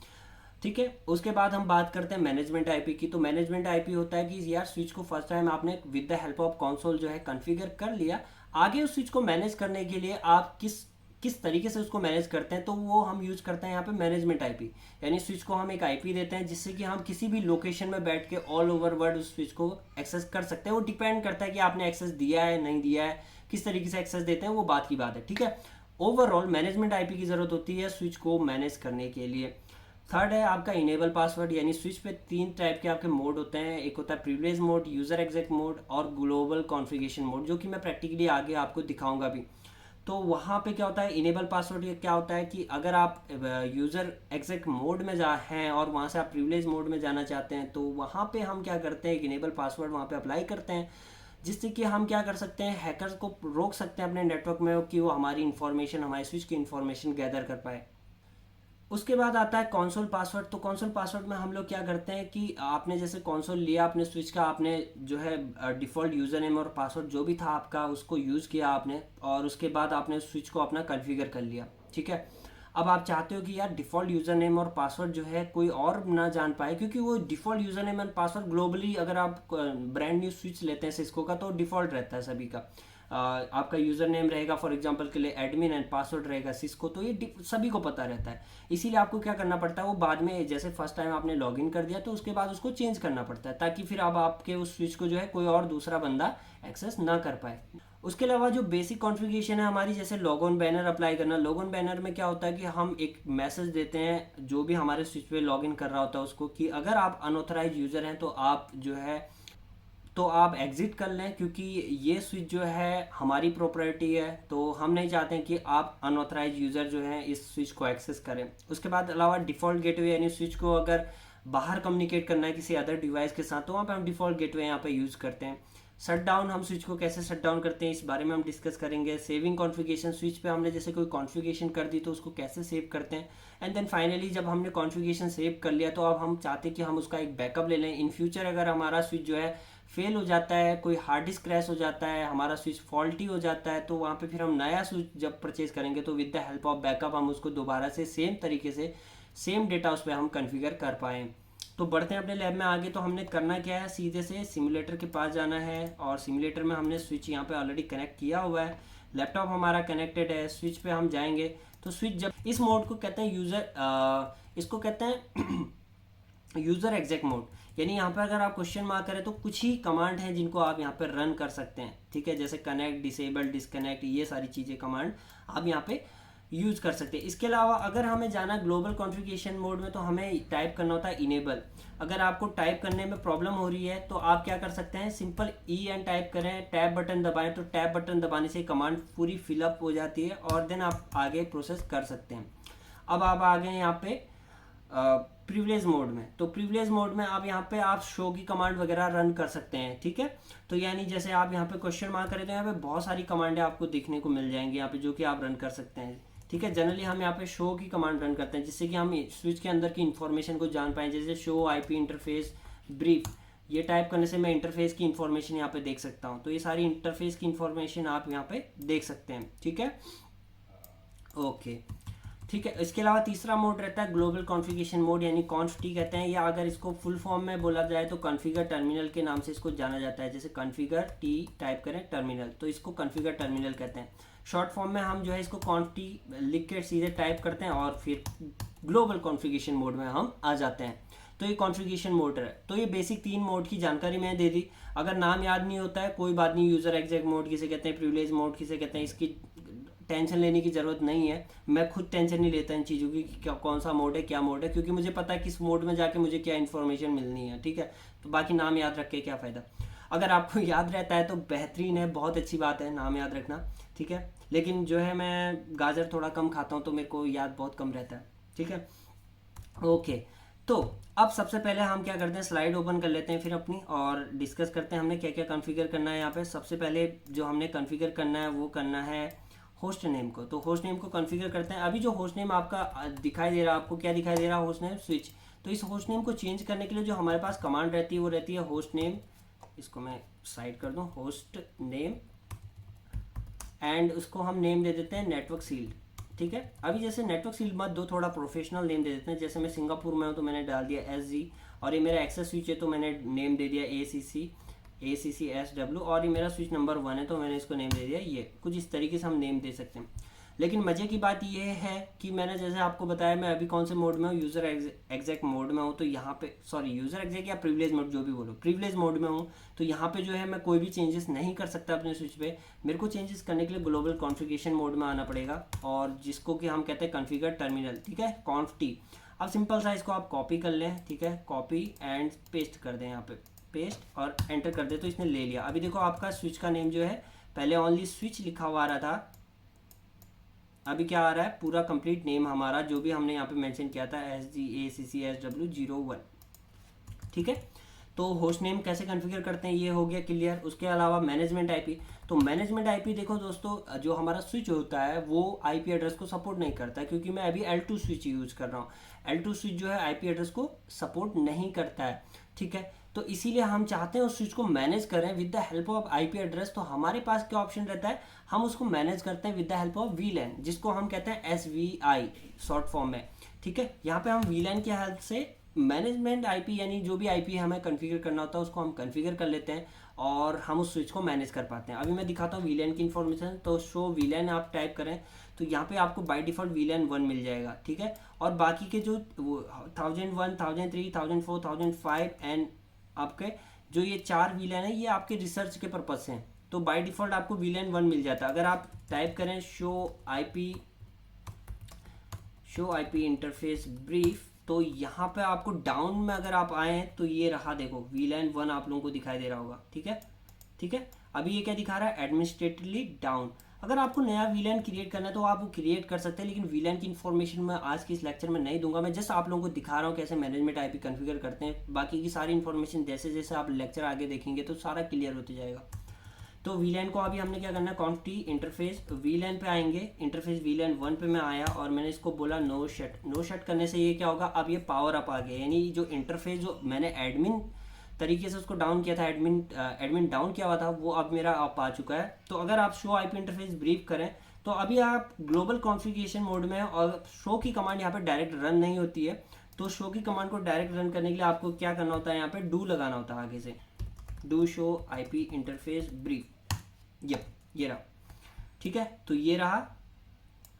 ठीक है। उसके बाद हम बात करते हैं मैनेजमेंट आईपी की। तो मैनेजमेंट आईपी होता है कि यार स्विच को फर्स्ट टाइम आपने with the help of console जो है कॉन्फ़िगर कर लिया, आगे उस स्विच को मैनेज करने के लिए आप किस तरीके से उसको मैनेज करते हैं, तो वो हम यूज करते हैं यहाँ पे मैनेजमेंट आईपी। यानी स्विच को हम एक आईपी देते हैं जिससे कि हम किसी भी लोकेशन में बैठ के ऑल ओवर वर्ल्ड उस स्विच को एक्सेस कर सकते हैं। वो डिपेंड करता है कि आपने एक्सेस दिया है नहीं दिया है, किस तरीके से एक्सेस देते हैं, वो बात की बात है, ठीक है। ओवरऑल मैनेजमेंट आईपी की जरूरत होती है स्विच को मैनेज करने के लिए। थर्ड है आपका इनेबल पासवर्ड। यानी स्विच पे 3 टाइप के आपके मोड होते हैं, एक होता है privilege mode, user exact mode और ग्लोबल कॉन्फ़िगरेशन मोड, जो कि मैं प्रैक्टिकली आगे आपको दिखाऊंगा भी। तो वहाँ पे क्या होता है, इनेबल पासवर्ड ये क्या होता है कि अगर आप यूज़र एग्जैक्ट मोड में हैं और वहाँ से आप प्रिविलेज मोड में जाना चाहते हैं, तो वहाँ पे हम क्या करते हैं, एक इनेबल पासवर्ड वहाँ पे अप्लाई करते हैं, जिससे कि हम क्या कर सकते हैं, हैकर्स को रोक सकते हैं अपने नेटवर्क में कि वो हमारी इन्फॉर्मेशन, हमारे स्विच की इन्फॉर्मेशन गैदर कर पाए। उसके बाद आता है कंसोल पासवर्ड। तो कंसोल पासवर्ड में हम लोग क्या करते हैं कि आपने जैसे कंसोल लिया अपने स्विच का, आपने जो है डिफ़ॉल्ट यूज़र नेम और पासवर्ड जो भी था आपका उसको यूज़ किया आपने, और उसके बाद आपने स्विच को अपना कॉन्फ़िगर कर लिया, ठीक है। अब आप चाहते हो कि यार डिफ़ॉल्ट यूज़र नेम और पासवर्ड जो है कोई और ना जान पाए, क्योंकि वो default user name and password globally अगर आप ब्रांड न्यू स्विच लेते हैं सिस्को का तो डिफ़ॉल्ट रहता है सभी का। आपका यूज़र नेम रहेगा फॉर एग्जांपल के लिए एडमिन एंड पासवर्ड रहेगा सिस्को, तो ये सभी को पता रहता है। इसीलिए आपको क्या करना पड़ता है, वो बाद में जैसे फर्स्ट टाइम आपने लॉगिन कर दिया तो उसके बाद उसको चेंज करना पड़ता है, ताकि फिर अब आपके उस स्विच को जो है कोई और दूसरा बंदा एक्सेस ना कर पाए। उसके अलावा जो बेसिक कॉन्फ़िगरेशन है हमारी, जैसे लॉगऑन बैनर अप्लाई करना। लॉगऑन बैनर में क्या होता है कि हम एक मैसेज देते हैं जो भी हमारे स्विच पे लॉगिन कर रहा होता है उसको, कि अगर आप अनऑथराइज यूज़र हैं तो आप जो है तो आप एग्ज़िट कर लें, क्योंकि ये स्विच जो है हमारी प्रॉपर्टी है, तो हम नहीं चाहते हैं कि आप अनऑथराइज यूज़र जो हैं इस स्विच को एक्सेस करें। उसके बाद अलावा डिफ़ॉल्ट गेटवे, यानी स्विच को अगर बाहर कम्युनिकेट करना है किसी अदर डिवाइस के साथ तो वहाँ पे हम डिफ़ॉल्ट गेटवे यहाँ पे यूज़ करते हैं। शट डाउन, हम स्विच को कैसे शट डाउन करते हैं इस बारे में हम डिस्कस करेंगे। सेविंग कॉन्फ़िगरेशन, स्विच पे हमने जैसे कोई कॉन्फ़िगरेशन कर दी तो उसको कैसे सेव करते हैं। एंड देन फाइनली जब हमने कॉन्फ़िगरेशन सेव कर लिया तो अब हम चाहते हैं कि हम उसका एक बैकअप ले लें। इन फ्यूचर अगर हमारा स्विच जो है फेल हो जाता है, कोई हार्ड डिस्क क्रैश हो जाता है, हमारा स्विच फॉल्टी हो जाता है, तो वहाँ पे फिर हम नया स्विच जब परचेज करेंगे तो with the help of backup हम उसको दोबारा से सेम तरीके से सेम डेटा उस पर हम कॉन्फ़िगर कर पाएँ। तो बढ़ते हैं अपने लैब में आगे। तो हमने करना क्या है, सीधे से सिमुलेटर के पास जाना है और सिमुलेटर में हमने स्विच यहाँ पे ऑलरेडी कनेक्ट किया हुआ है, लैपटॉप हमारा कनेक्टेड है। स्विच पे हम जाएंगे तो स्विच जब इस मोड को कहते हैं इसको कहते हैं यूज़र एग्जैक्ट मोड। यानी यहाँ पर अगर आप क्वेश्चन मार्क करें तो कुछ ही कमांड हैं जिनको आप यहाँ पर रन कर सकते हैं, ठीक है। जैसे कनेक्ट, डिसेबल, डिस्कनेक्ट, ये सारी चीज़ें कमांड आप यहाँ पे यूज़ कर सकते हैं। इसके अलावा अगर हमें जाना ग्लोबल कॉन्फ़िगरेशन मोड में तो हमें टाइप करना होता है इनेबल। अगर आपको टाइप करने में प्रॉब्लम हो रही है तो आप क्या कर सकते हैं, सिंपल एन टाइप करें, टैब बटन दबाएं, तो टैब बटन दबाने से कमांड पूरी फिलअप हो जाती है और देन आप आगे प्रोसेस कर सकते हैं। अब आप आ गए यहाँ पे प्रिविलेज मोड में। तो प्रिविलेज मोड में आप यहाँ पे आप शो की कमांड वगैरह रन कर सकते हैं, ठीक है। तो यानी जैसे आप यहाँ पे क्वेश्चन मार्क करें तो यहाँ पे बहुत सारी कमांडें आपको देखने को मिल जाएंगी यहाँ पे जो कि आप रन कर सकते हैं। ठीक है। जनरली हम यहाँ पे शो की कमांड रन करते हैं जिससे कि हम स्विच के अंदर की इन्फॉर्मेशन को जान पाएँ, जैसे शो आईपी इंटरफेस ब्रीफ। ये टाइप करने से मैं इंटरफेस की इन्फॉर्मेशन यहाँ पे देख सकता हूँ। तो ये सारी इंटरफेस की इन्फॉर्मेशन आप यहाँ पे देख सकते हैं, ठीक है। ओके, ठीक है। इसके अलावा तीसरा मोड रहता है ग्लोबल कॉन्फ़िगरेशन मोड, यानी कॉन्फ-टी कहते हैं, या अगर इसको फुल फॉर्म में बोला जाए तो कॉन्फ़िगर टर्मिनल के नाम से इसको जाना जाता है। जैसे कॉन्फ़िगर टी टाइप करें टर्मिनल, तो इसको कॉन्फ़िगर टर्मिनल कहते हैं। शॉर्ट फॉर्म में हम जो है इसको कॉन्फ-टी लिख के सीधे टाइप करते हैं और फिर ग्लोबल कॉन्फ़िगरेशन मोड में हम आ जाते हैं। तो ये कॉन्फ़िगरेशन मोड है। तो ये बेसिक 3 मोड की जानकारी मैंने दे दी। अगर नाम याद नहीं होता है कोई बात नहीं, यूज़र एग्जैक्ट मोड किसे कहते हैं, प्रिविलेज मोड किसे कहते हैं, इसकी टेंशन लेने की ज़रूरत नहीं है। मैं खुद टेंशन नहीं लेता इन चीज़ों की कि क्या कौन सा मोड है क्या मोड है, क्योंकि मुझे पता है किस मोड में जाके मुझे क्या इन्फॉर्मेशन मिलनी है, ठीक है। तो बाकी नाम याद रख के क्या फ़ायदा। अगर आपको याद रहता है तो बेहतरीन है, बहुत अच्छी बात है नाम याद रखना, ठीक है। लेकिन जो है मैं गाजर थोड़ा कम खाता हूँ तो मेरे को याद बहुत कम रहता है, ठीक है। ओके, तो अब सबसे पहले हम क्या करते हैं, स्लाइड ओपन कर लेते हैं फिर अपनी, और डिस्कस करते हैं हमने क्या क्या कॉन्फ़िगर करना है यहाँ पे। सबसे पहले जो हमने कॉन्फ़िगर करना है वो करना है होस्ट नेम को। तो होस्ट नेम को कॉन्फ़िगर करते हैं। अभी जो होस्ट नेम आपका दिखाई दे रहा है, आपको क्या दिखाई दे रहा है, होस्ट नेम स्विच। तो इस होस्ट नेम को चेंज करने के लिए जो हमारे पास कमांड रहती है वो रहती है होस्ट नेम, इसको मैं साइड कर दूँ, होस्ट नेम, एंड उसको हम नेम दे देते हैं नेटवर्क सील्ड, ठीक है। अभी जैसे नेटवर्क सील्ड मत दो, थोड़ा प्रोफेशनल नेम दे देते हैं। जैसे मैं सिंगापुर में हूँ तो मैंने डाल दिया SG, और ये मेरा एक्सेस स्विच है तो मैंने नेम दे दिया ACCSW, और ये मेरा स्विच नंबर 1 है तो मैंने इसको नेम दे दिया ये। कुछ इस तरीके से हम नेम दे सकते हैं। लेकिन मज़े की बात ये है कि मैंने जैसे आपको बताया मैं अभी कौन से मोड में हूँ, यूज़र एग्जैक्ट मोड में हूँ। तो यहाँ पे सॉरी यूज़र एग्जैक्ट या प्रिविलेज मोड, जो भी बोलो, प्रिविलेज मोड में हूँ। तो यहाँ पे जो है मैं कोई भी चेंजेस नहीं कर सकता अपने स्विच पे। मेरे को चेंजेस करने के लिए ग्लोबल कॉन्फ़िगरेशन मोड में आना पड़ेगा, और जिसको कि हम कहते हैं कॉन्फ़िगर टर्मिनल, ठीक है, कॉन्फ-टी। अब सिंपल सा इसको आप कॉपी कर लें, ठीक है, कॉपी एंड पेस्ट कर दें यहाँ पे, पेस्ट और एंटर कर दे तो इसने ले लिया। अभी देखो आपका स्विच का नेम जो है पहले ओनली स्विच लिखा हुआ आ रहा था, अभी क्या आ रहा है, पूरा कंप्लीट नेम हमारा जो भी हमने यहाँ पे मेंशन किया था SGACCSW01, ठीक है। तो होस्ट नेम कैसे कॉन्फ़िगर करते हैं ये हो गया क्लियर। उसके अलावा मैनेजमेंट आईपी। तो मैनेजमेंट आईपी देखो दोस्तों, जो हमारा स्विच होता है वो आईपी एड्रेस को सपोर्ट नहीं करता है, क्योंकि मैं अभी L2 स्विच यूज़ कर रहा हूँ। L2 स्विच जो है आईपी एड्रेस को सपोर्ट नहीं करता है, ठीक है। तो इसीलिए हम चाहते हैं उस स्विच को मैनेज करें with the help of IP address. तो हमारे पास क्या ऑप्शन रहता है, हम उसको मैनेज करते हैं with the help of VLAN, जिसको हम कहते हैं SVI शॉर्ट फॉर्म में, ठीक है। यहाँ पे हम VLAN की हेल्प से मैनेजमेंट आईपी, यानी जो भी आईपी हमें कॉन्फ़िगर करना होता है उसको हम कॉन्फ़िगर कर लेते हैं और हम उस स्विच को मैनेज कर पाते हैं। अभी मैं दिखाता हूँ VLAN की इन्फॉर्मेशन। तो शो VLAN आप टाइप करें तो यहाँ पे आपको बाय डिफ़ॉल्ट VLAN 1 मिल जाएगा, ठीक है। और बाकी के जो 1001, 1003, 1004, 1005 एंड आपके जो ये 4 VLAN है ये आपके रिसर्च के पर्पज़ से हैं। तो बाय डिफ़ॉल्ट आपको VLAN 1 मिल जाता है। अगर आप टाइप करें शो आईपी इंटरफेस ब्रीफ, तो यहाँ पे आपको डाउन में अगर आप आए तो ये रहा, देखो VLAN 1 आप लोगों को दिखाई दे रहा होगा, ठीक है, ठीक है। अभी ये क्या दिखा रहा है, एडमिनिस्ट्रेटिवली डाउन। अगर आपको नया VLAN क्रिएट करना है तो आप वो क्रिएट कर सकते हैं, लेकिन VLAN की इन्फॉर्मेशन मैं आज के इस लेक्चर में नहीं दूंगा। मैं जस्ट आप लोगों को दिखा रहा हूँ कैसे मैनेजमेंट आईपी कॉन्फ़िगर करते हैं। बाकी की सारी इन्फॉर्मेशन जैसे जैसे आप लेक्चर आगे देखेंगे तो सारा क्लियर होते जाएगा। तो VLAN को अभी हमने क्या करना है, कॉन्फ-टी इंटरफेस VLAN पे आएंगे। इंटरफेस VLAN 1 पे मैं आया और मैंने इसको बोला नो शट करने से ये क्या होगा, अब ये पावर अप आ गया, यानी जो इंटरफेस जो मैंने एडमिन तरीके से उसको डाउन किया था, एडमिन डाउन किया हुआ था, वो अब मेरा अप आ चुका है। तो अगर आप शो आईपी इंटरफेस ब्रीफ करें तो अभी आप ग्लोबल कॉन्फ़िगरेशन मोड में हैं और शो की कमांड यहाँ पे डायरेक्ट रन नहीं होती है। तो शो की कमांड को डायरेक्ट रन करने के लिए आपको क्या करना होता है, यहाँ पे डू लगाना होता है आगे से, do show IP interface brief, ये रहा, ठीक है। तो ये रहा,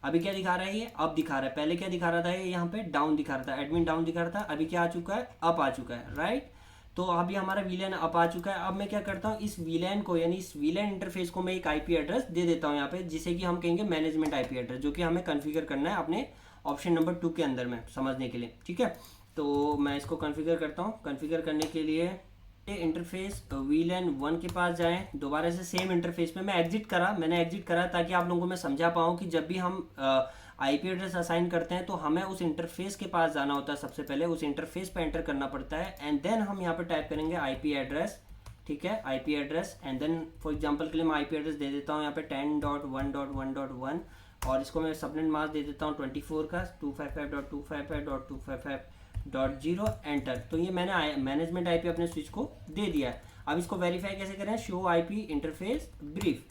अभी क्या दिखा रहा है, ये अप दिखा रहा है। पहले क्या दिखा रहा था, ये यहाँ पे डाउन दिखा रहा था, एडमिन डाउन दिखा रहा था। अभी क्या आ चुका है, अप आ चुका है, राइट। तो अभी हमारा VLAN अप आ चुका है। अब मैं क्या करता हूँ, इस VLAN को यानी इस VLAN इंटरफेस को मैं एक आईपी एड्रेस दे देता हूँ यहाँ पे, जिसे कि हम कहेंगे मैनेजमेंट आईपी एड्रेस, जो कि हमें कॉन्फ़िगर करना है अपने ऑप्शन नंबर 2 के अंदर में समझने के लिए, ठीक है। तो मैं इसको कॉन्फ़िगर करता हूँ। कॉन्फ़िगर करने के लिए इंटरफेस VLAN 1 के पास जाएं, दोबारा से सेम इंटरफेस पे मैंने एग्जिट करा ताकि आप लोगों को मैं समझा पाऊँ कि जब भी हम आईपी एड्रेस असाइन करते हैं तो हमें उस इंटरफेस के पास जाना होता है। सबसे पहले उस इंटरफेस पे एंटर करना पड़ता है एंड देन हम यहाँ पे टाइप करेंगे आईपी एड्रेस, ठीक है, IP address. And then for example के लिए मैं आईपी एड्रेस दे देता हूँ यहाँ पे 10.1.1.1 और इसको मैं सबनेट मास्क दे देता हूँ 24 का 255.255.255.0 एंटर। तो ये मैंने मैनेजमेंट आईपी अपने स्विच को दे दिया है। अब इसको वेरीफाई कैसे करें, शो आईपी इंटरफेस ब्रीफ।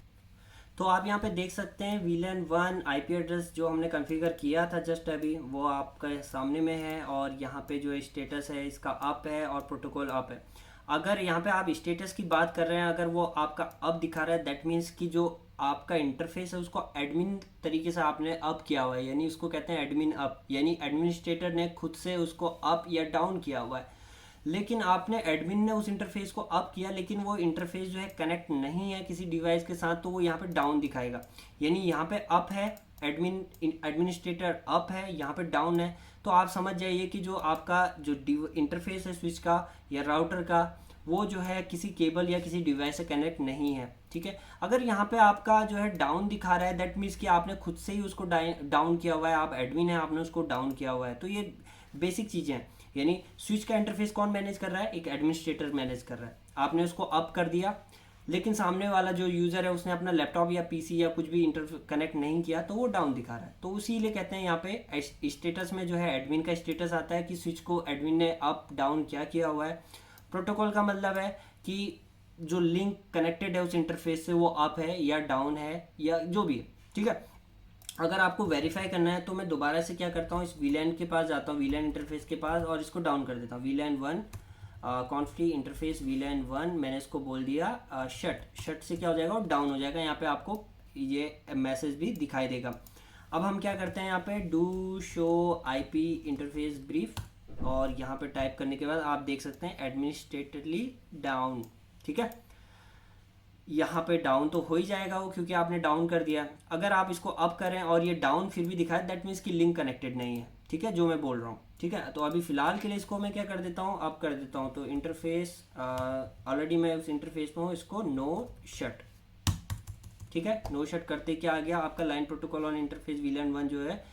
तो आप यहाँ पे देख सकते हैं VLAN 1 आईपी एड्रेस जो हमने कॉन्फ़िगर किया था जस्ट अभी, वो आपके सामने में है। और यहाँ पे जो स्टेटस है इसका अप है और प्रोटोकॉल अप है। अगर यहाँ पे आप स्टेटस की बात कर रहे हैं, अगर वो आपका अप दिखा रहा है, दैट मीन्स कि जो आपका इंटरफेस है उसको एडमिन तरीके से आपने अप किया हुआ है, यानी उसको कहते हैं एडमिन अप, यानी एडमिनिस्ट्रेटर ने खुद से उसको अप या डाउन किया हुआ है। लेकिन आपने एडमिन ने उस इंटरफेस को अप किया, लेकिन वो इंटरफेस जो है कनेक्ट नहीं है किसी डिवाइस के साथ, तो वो यहाँ पे डाउन दिखाएगा। यानी यहाँ पे अप है, एडमिनिस्ट्रेटर अप है, यहाँ पे डाउन है। तो आप समझ जाइए कि जो आपका जो इंटरफेस है स्विच का या राउटर का, वो जो है किसी केबल या किसी डिवाइस से कनेक्ट नहीं है। ठीक है, अगर यहाँ पे आपका जो है डाउन दिखा रहा है, दैट मीन्स कि आपने खुद से ही उसको डाउन किया हुआ है, आप एडमिन है, आपने उसको डाउन किया हुआ है। तो ये बेसिक चीज़ें हैं। यानी स्विच का इंटरफेस कौन मैनेज कर रहा है, एक एडमिनिस्ट्रेटर मैनेज कर रहा है। आपने उसको अप कर दिया, लेकिन सामने वाला जो यूज़र है उसने अपना लैपटॉप या पीसी या कुछ भी कनेक्ट नहीं किया, तो वो डाउन दिखा रहा है। तो उसीलिए कहते हैं यहाँ पे स्टेटस में जो है एडमिन का स्टेटस आता है कि स्विच को एडमिन ने अप डाउन क्या किया हुआ है। प्रोटोकॉल का मतलब है कि जो लिंक कनेक्टेड है उस इंटरफेस से वो अप है या डाउन है या जो भी है। ठीक है, अगर आपको वेरीफाई करना है तो मैं दोबारा से क्या करता हूँ, इस VLAN के पास जाता हूँ, VLAN इंटरफेस के पास, और इसको डाउन कर देता हूँ। VLAN 1 कॉन्फ्री इंटरफेस VLAN 1 मैंने इसको बोल दिया शट से क्या हो जाएगा, डाउन हो जाएगा। यहाँ पे आपको ये मैसेज भी दिखाई देगा। अब हम क्या करते हैं, यहाँ पे do show IP interface brief, और यहाँ पे टाइप करने के बाद आप देख सकते हैं एडमिनिस्ट्रेटरली डाउन। ठीक है, यहाँ पे डाउन तो हो ही जाएगा वो, क्योंकि आपने डाउन कर दिया। अगर आप इसको अप करें और ये डाउन फिर भी दिखाए, दैट मीन्स कि लिंक कनेक्टेड नहीं है। ठीक है, जो मैं बोल रहा हूँ। ठीक है, तो अभी फिलहाल के लिए इसको मैं क्या कर देता हूँ, अप कर देता हूँ। तो इंटरफेस ऑलरेडी मैं उस इंटरफेस में हूँ, इसको नो शट। ठीक है, नो शट करते क्या आ गया, आपका line protocol on interface VLAN 1 जो है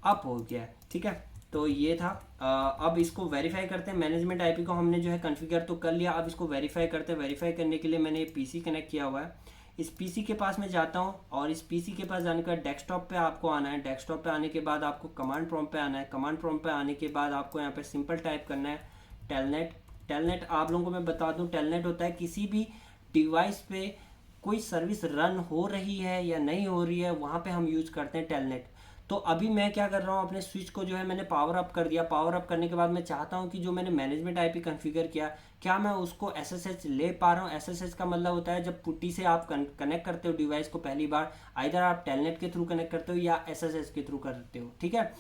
अप हो गया है। ठीक है, तो ये था। अब इसको वेरीफाई करते हैं। मैनेजमेंट आईपी को हमने जो है कॉन्फ़िगर तो कर लिया, अब इसको वेरीफाई करते हैं। वेरीफाई करने के लिए मैंने ये पीसी कनेक्ट किया हुआ है। इस पीसी के पास मैं जाता हूँ, और इस पीसी के पास जाने के बाद डेस्कटॉप पे आपको आना है। डेस्कटॉप पे आने के बाद आपको कमांड प्रॉम्प्ट पे आना है। कमांड प्रॉम्प्ट पे आने के बाद आपको यहाँ पे सिंपल टाइप करना है टेलनेट। टेलनेट आप लोगों को मैं बता दूँ, टेलनेट होता है किसी भी डिवाइस पे कोई सर्विस रन हो रही है या नहीं हो रही है, वहाँ पे हम यूज़ करते हैं टेलनेट। तो अभी मैं क्या कर रहा हूँ, अपने स्विच को जो है मैंने पावर अप कर दिया। पावर अप करने के बाद मैं चाहता हूँ कि जो मैंने मैनेजमेंट आईपी कॉन्फ़िगर किया, क्या मैं उसको SSH ले पा रहा हूँ। SSH का मतलब होता है जब पुट्टी से आप कनेक्ट करते हो डिवाइस को पहली बार, आइदर आप टेलनेट के थ्रू कनेक्ट करते हो या SSH के थ्रू करते हो। ठीक है,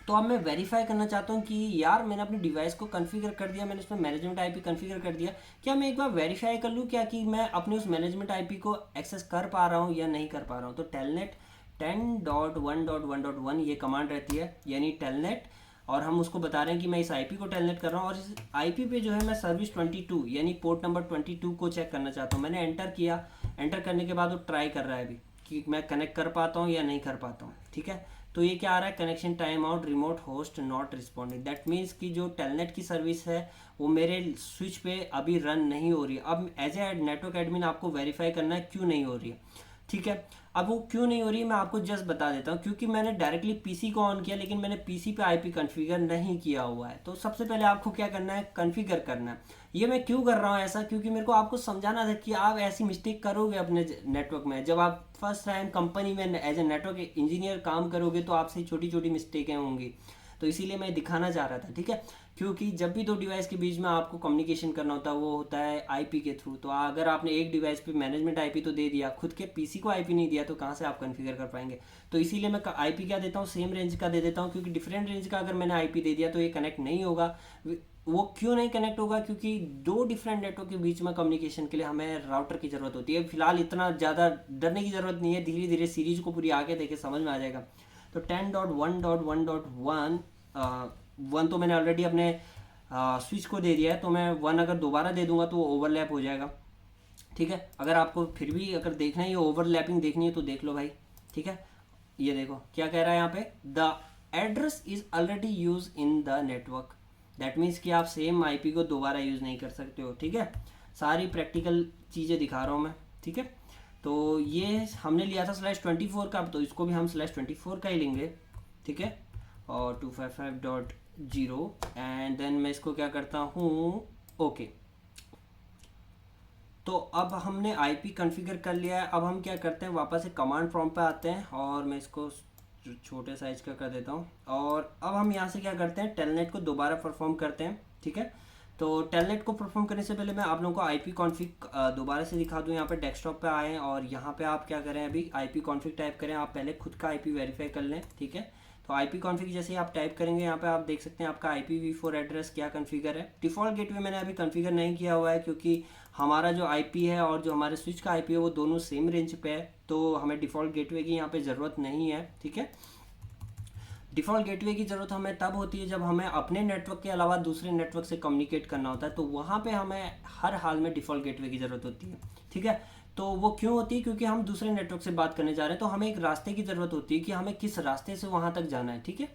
तो अब मैं वेरीफाई करना चाहता हूँ कि यार मैंने अपनी डिवाइस को कॉन्फ़िगर कर दिया, मैंने उसमें मैनेजमेंट आईपी कॉन्फ़िगर कर दिया, क्या मैं एक बार वेरीफाई कर लूँ क्या कि मैं अपने उस मैनेजमेंट आईपी को एक्सेस कर पा रहा हूँ या नहीं कर पा रहा हूँ। तो टेलनेट 10.1.1.1 ये कमांड रहती है, यानी टेलनेट, और हम उसको बता रहे हैं कि मैं इस आईपी को टेलनेट कर रहा हूँ, और इस आईपी पे जो है मैं सर्विस 22 यानी पोर्ट नंबर 22 को चेक करना चाहता हूँ। मैंने एंटर किया, एंटर करने के बाद वो ट्राई कर रहा है अभी कि मैं कनेक्ट कर पाता हूँ या नहीं कर पाता हूँ। ठीक है, तो ये क्या आ रहा है, connection time out, remote host not responding. That means कि जो टेलनेट की सर्विस है वो मेरे स्विच पे अभी रन नहीं हो रही है। अब एज ए नेटवर्क एडमिन आपको वेरीफाई करना है क्यों नहीं हो रही है। ठीक है, अब वो क्यों नहीं हो रही है मैं आपको जस्ट बता देता हूँ। क्योंकि मैंने डायरेक्टली पीसी को ऑन किया, लेकिन मैंने पीसी पे आईपी कॉन्फ़िगर नहीं किया हुआ है। तो सबसे पहले आपको क्या करना है, कॉन्फ़िगर करना है। ये मैं क्यों कर रहा हूँ ऐसा, क्योंकि मेरे को आपको समझाना था कि आप ऐसी मिस्टेक करोगे अपने नेटवर्क में। जब आप फर्स्ट टाइम कंपनी में एज ए नेटवर्क इंजीनियर काम करोगे तो आपसे छोटी छोटी मिस्टेकें होंगी, तो इसीलिए मैं दिखाना चाह रहा था। ठीक है, क्योंकि जब भी दो डिवाइस के बीच में आपको कम्युनिकेशन करना होता है वो होता है आईपी के थ्रू। तो अगर आपने एक डिवाइस पे मैनेजमेंट आईपी तो दे दिया, खुद के पीसी को आईपी नहीं दिया, तो कहाँ से आप कॉन्फ़िगर कर पाएंगे। तो इसीलिए मैं आईपी क्या देता हूँ, सेम रेंज का दे देता हूँ, क्योंकि डिफरेंट रेंज का अगर मैंने आईपी दे दिया तो ये कनेक्ट नहीं होगा। वो क्यों नहीं कनेक्ट होगा, क्योंकि दो डिफरेंट नेटवर्क के बीच में कम्युनिकेशन के लिए हमें राउटर की ज़रूरत होती है। फिलहाल इतना ज़्यादा डरने की ज़रूरत नहीं है, धीरे धीरे सीरीज को पूरी आगे देखे समझ में आ जाएगा। तो 10.1.1.1 तो मैंने ऑलरेडी अपने स्विच को दे दिया है, तो मैं 1 अगर दोबारा दे दूंगा तो वो ओवरलैप हो जाएगा। ठीक है, अगर आपको फिर भी अगर देखना है ये ओवरलैपिंग देखनी है तो देख लो भाई। ठीक है, ये देखो क्या कह रहा है यहाँ पे, the address is already use in the network. That means कि आप सेम आईपी को दोबारा यूज़ नहीं कर सकते हो। ठीक है, सारी प्रैक्टिकल चीज़ें दिखा रहा हूँ मैं। ठीक है, तो ये हमने लिया था /24 का, तो इसको भी हम /24 का ही लेंगे, ठीक है। और 255.0 एंड देन मैं इसको क्या करता हूँ, ओके। तो अब हमने आईपी कॉन्फ़िगर कर लिया है। अब हम क्या करते हैं, वापस से कमांड प्रॉम्प्ट पे आते हैं और मैं इसको छोटे साइज का कर देता हूँ। और अब हम यहाँ से क्या करते हैं, टेलनेट को दोबारा परफॉर्म करते हैं, ठीक है। तो टेलनेट को परफॉर्म करने से पहले मैं आप लोगों को आईपी कॉन्फ़िग दोबारा से दिखा दूँ। यहाँ पे डेस्कटॉप पे आएँ और यहाँ पे आप क्या करें, अभी आईपी कॉन्फ़िग टाइप करें। आप पहले खुद का आईपी वेरीफाई कर लें, ठीक है। तो आईपी कॉन्फ़िग जैसे ही आप टाइप करेंगे, यहाँ पे आप देख सकते हैं आपका IPv4 एड्रेस क्या कॉन्फ़िगर है। डिफ़ॉल्ट गेटवे मैंने अभी कॉन्फ़िगर नहीं किया हुआ है, क्योंकि हमारा जो आईपी है और जो हमारे स्विच का आईपी है वो दोनों सेम रेंज पे है, तो हमें डिफ़ॉल्ट गेटवे की यहाँ पे ज़रूरत नहीं है, ठीक है। डिफ़ॉल्ट गेटवे की ज़रूरत हमें तब होती है जब हमें अपने नेटवर्क के अलावा दूसरे नेटवर्क से कम्युनिकेट करना होता है, तो वहाँ पे हमें हर हाल में डिफ़ॉल्ट गेटवे की ज़रूरत होती है, ठीक है। तो वो क्यों होती है, क्योंकि हम दूसरे नेटवर्क से बात करने जा रहे हैं, तो हमें एक रास्ते की ज़रूरत होती है कि हमें किस रास्ते से वहाँ तक जाना है, ठीक है।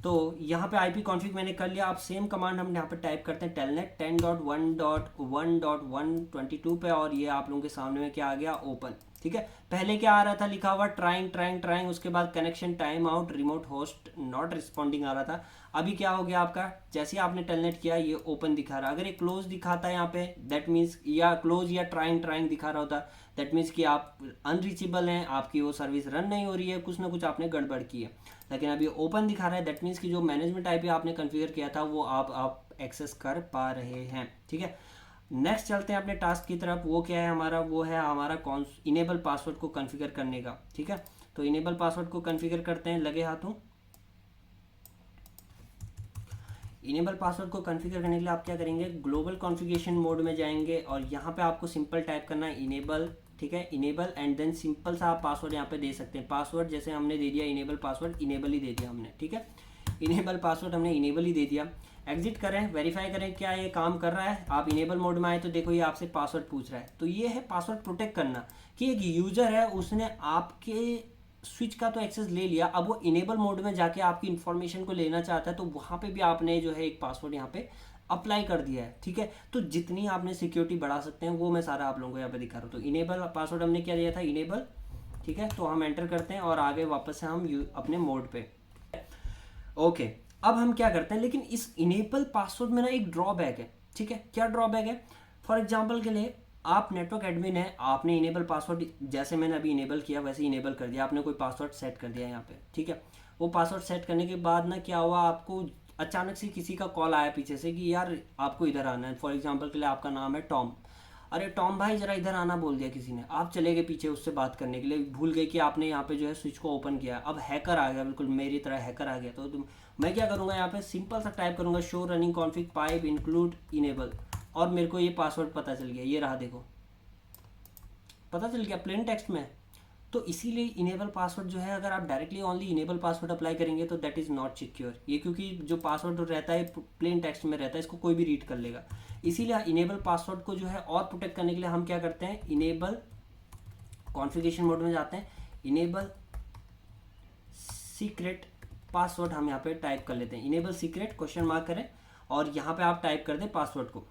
तो यहाँ पे आईपी कॉन्फ़िग मैंने कर लिया। अब सेम कमांड हम यहाँ पे टाइप करते हैं, टेलनेट 10.1.1.122 पे, और ये आप लोगों के सामने में क्या आ गया, ओपन, ठीक है। पहले क्या आ रहा था, लिखा हुआ ट्राइंग, उसके बाद connection time out, remote host not responding आ रहा था। अभी क्या हो गया आपका, जैसे ही आपने टेलनेट किया ये ओपन दिखा रहा है। अगर ये क्लोज दिखाता है यहाँ पे, दैट मीन्स, या क्लोज या ट्राइंग दिखा रहा होता, दैट मीन्स कि आप अनरीचेबल हैं, आपकी वो सर्विस रन नहीं हो रही है, कुछ ना कुछ आपने गड़बड़ की है। लेकिन अभी ओपन दिखा रहा है, दैट मीन्स कि जो मैनेजमेंट आईपी आपने कॉन्फ़िगर किया था वो आप एक्सेस कर पा रहे हैं, ठीक है। नेक्स्ट चलते हैं अपने टास्क की तरफ। वो क्या है हमारा, वो है हमारा इनेबल पासवर्ड को कॉन्फ़िगर करने का, ठीक है। तो इनेबल पासवर्ड को कॉन्फ़िगर करते हैं लगे हाथों। इनेबल पासवर्ड को कॉन्फ़िगर करने के लिए आप क्या करेंगे, ग्लोबल कॉन्फ़िगरेशन मोड में जाएंगे और यहाँ पे आपको सिंपल टाइप करना है इनेबल, ठीक है, इनेबल, एंड देन सिंपल सा आप पासवर्ड यहाँ पे दे सकते हैं। पासवर्ड जैसे हमने दे दिया इनेबल पासवर्ड, इनेबल ही दे दिया हमने, ठीक है। इनेबल पासवर्ड हमने इनेबल ही दे दिया। एग्जिट करें, वेरीफाई करें क्या ये काम कर रहा है। आप इनेबल मोड में आए तो देखो ये आपसे पासवर्ड पूछ रहा है। तो ये है पासवर्ड प्रोटेक्ट करना, कि एक यूज़र है उसने आपके स्विच का तो एक्सेस ले लिया, अब वो इनेबल मोड में जाके आपकी इन्फॉर्मेशन को लेना चाहता है, तो वहाँ पे भी आपने जो है एक पासवर्ड यहाँ पे अप्लाई कर दिया है, ठीक है। तो जितनी आपने सिक्योरिटी बढ़ा सकते हैं वो मैं सारा आप लोगों को यहाँ पे दिखा रहा हूँ। तो इनेबल पासवर्ड हमने क्या दिया था, इनेबल, ठीक है। तो हम एंटर करते हैं और आगे वापस से हम अपने मोड पे, ओके। अब हम क्या करते हैं, लेकिन इस इनेबल पासवर्ड में ना एक ड्रॉबैक है, ठीक है। क्या ड्रॉबैक है, फॉर एग्जाम्पल के लिए आप नेटवर्क एडमिन है, आपने इनेबल पासवर्ड जैसे मैंने अभी इनेबल किया वैसे इनेबल कर दिया, आपने कोई पासवर्ड सेट कर दिया यहाँ पे, ठीक है। वो पासवर्ड सेट करने के बाद ना क्या हुआ, आपको अचानक से किसी का कॉल आया पीछे से कि यार आपको इधर आना है। फॉर एग्जाम्पल के लिए आपका नाम है टॉम, अरे टॉम भाई जरा इधर आना बोल दिया किसी ने, आप चले गए पीछे उससे बात करने के लिए, भूल गए कि आपने यहाँ पे जो है स्विच को ओपन किया। अब हैकर आ गया, बिल्कुल मेरी तरह हैकर आ गया, तो मैं क्या करूँगा, यहाँ पे सिंपल सा टाइप करूँगा show running config pipe include enable, और मेरे को ये पासवर्ड पता चल गया, ये रहा देखो, पता चल गया प्लेन टेक्स्ट में। तो इसीलिए इनेबल पासवर्ड जो है, अगर आप directly only enable password apply करेंगे तो दैट इज़ नॉट सिक्योर, ये क्योंकि जो पासवर्ड रहता है प्लेन टेक्स्ट में रहता है, इसको कोई भी रीड कर लेगा। इसीलिए इनेबल पासवर्ड को जो है और प्रोटेक्ट करने के लिए हम क्या करते हैं, इनेबल कॉन्फ़िगरेशन मोड में जाते हैं, इनेबल सीक्रेट पासवर्ड हम यहाँ पे टाइप कर लेते हैं, इनेबल सीक्रेट क्वेश्चन मार्क करें और यहाँ पे आप टाइप कर दें पासवर्ड को,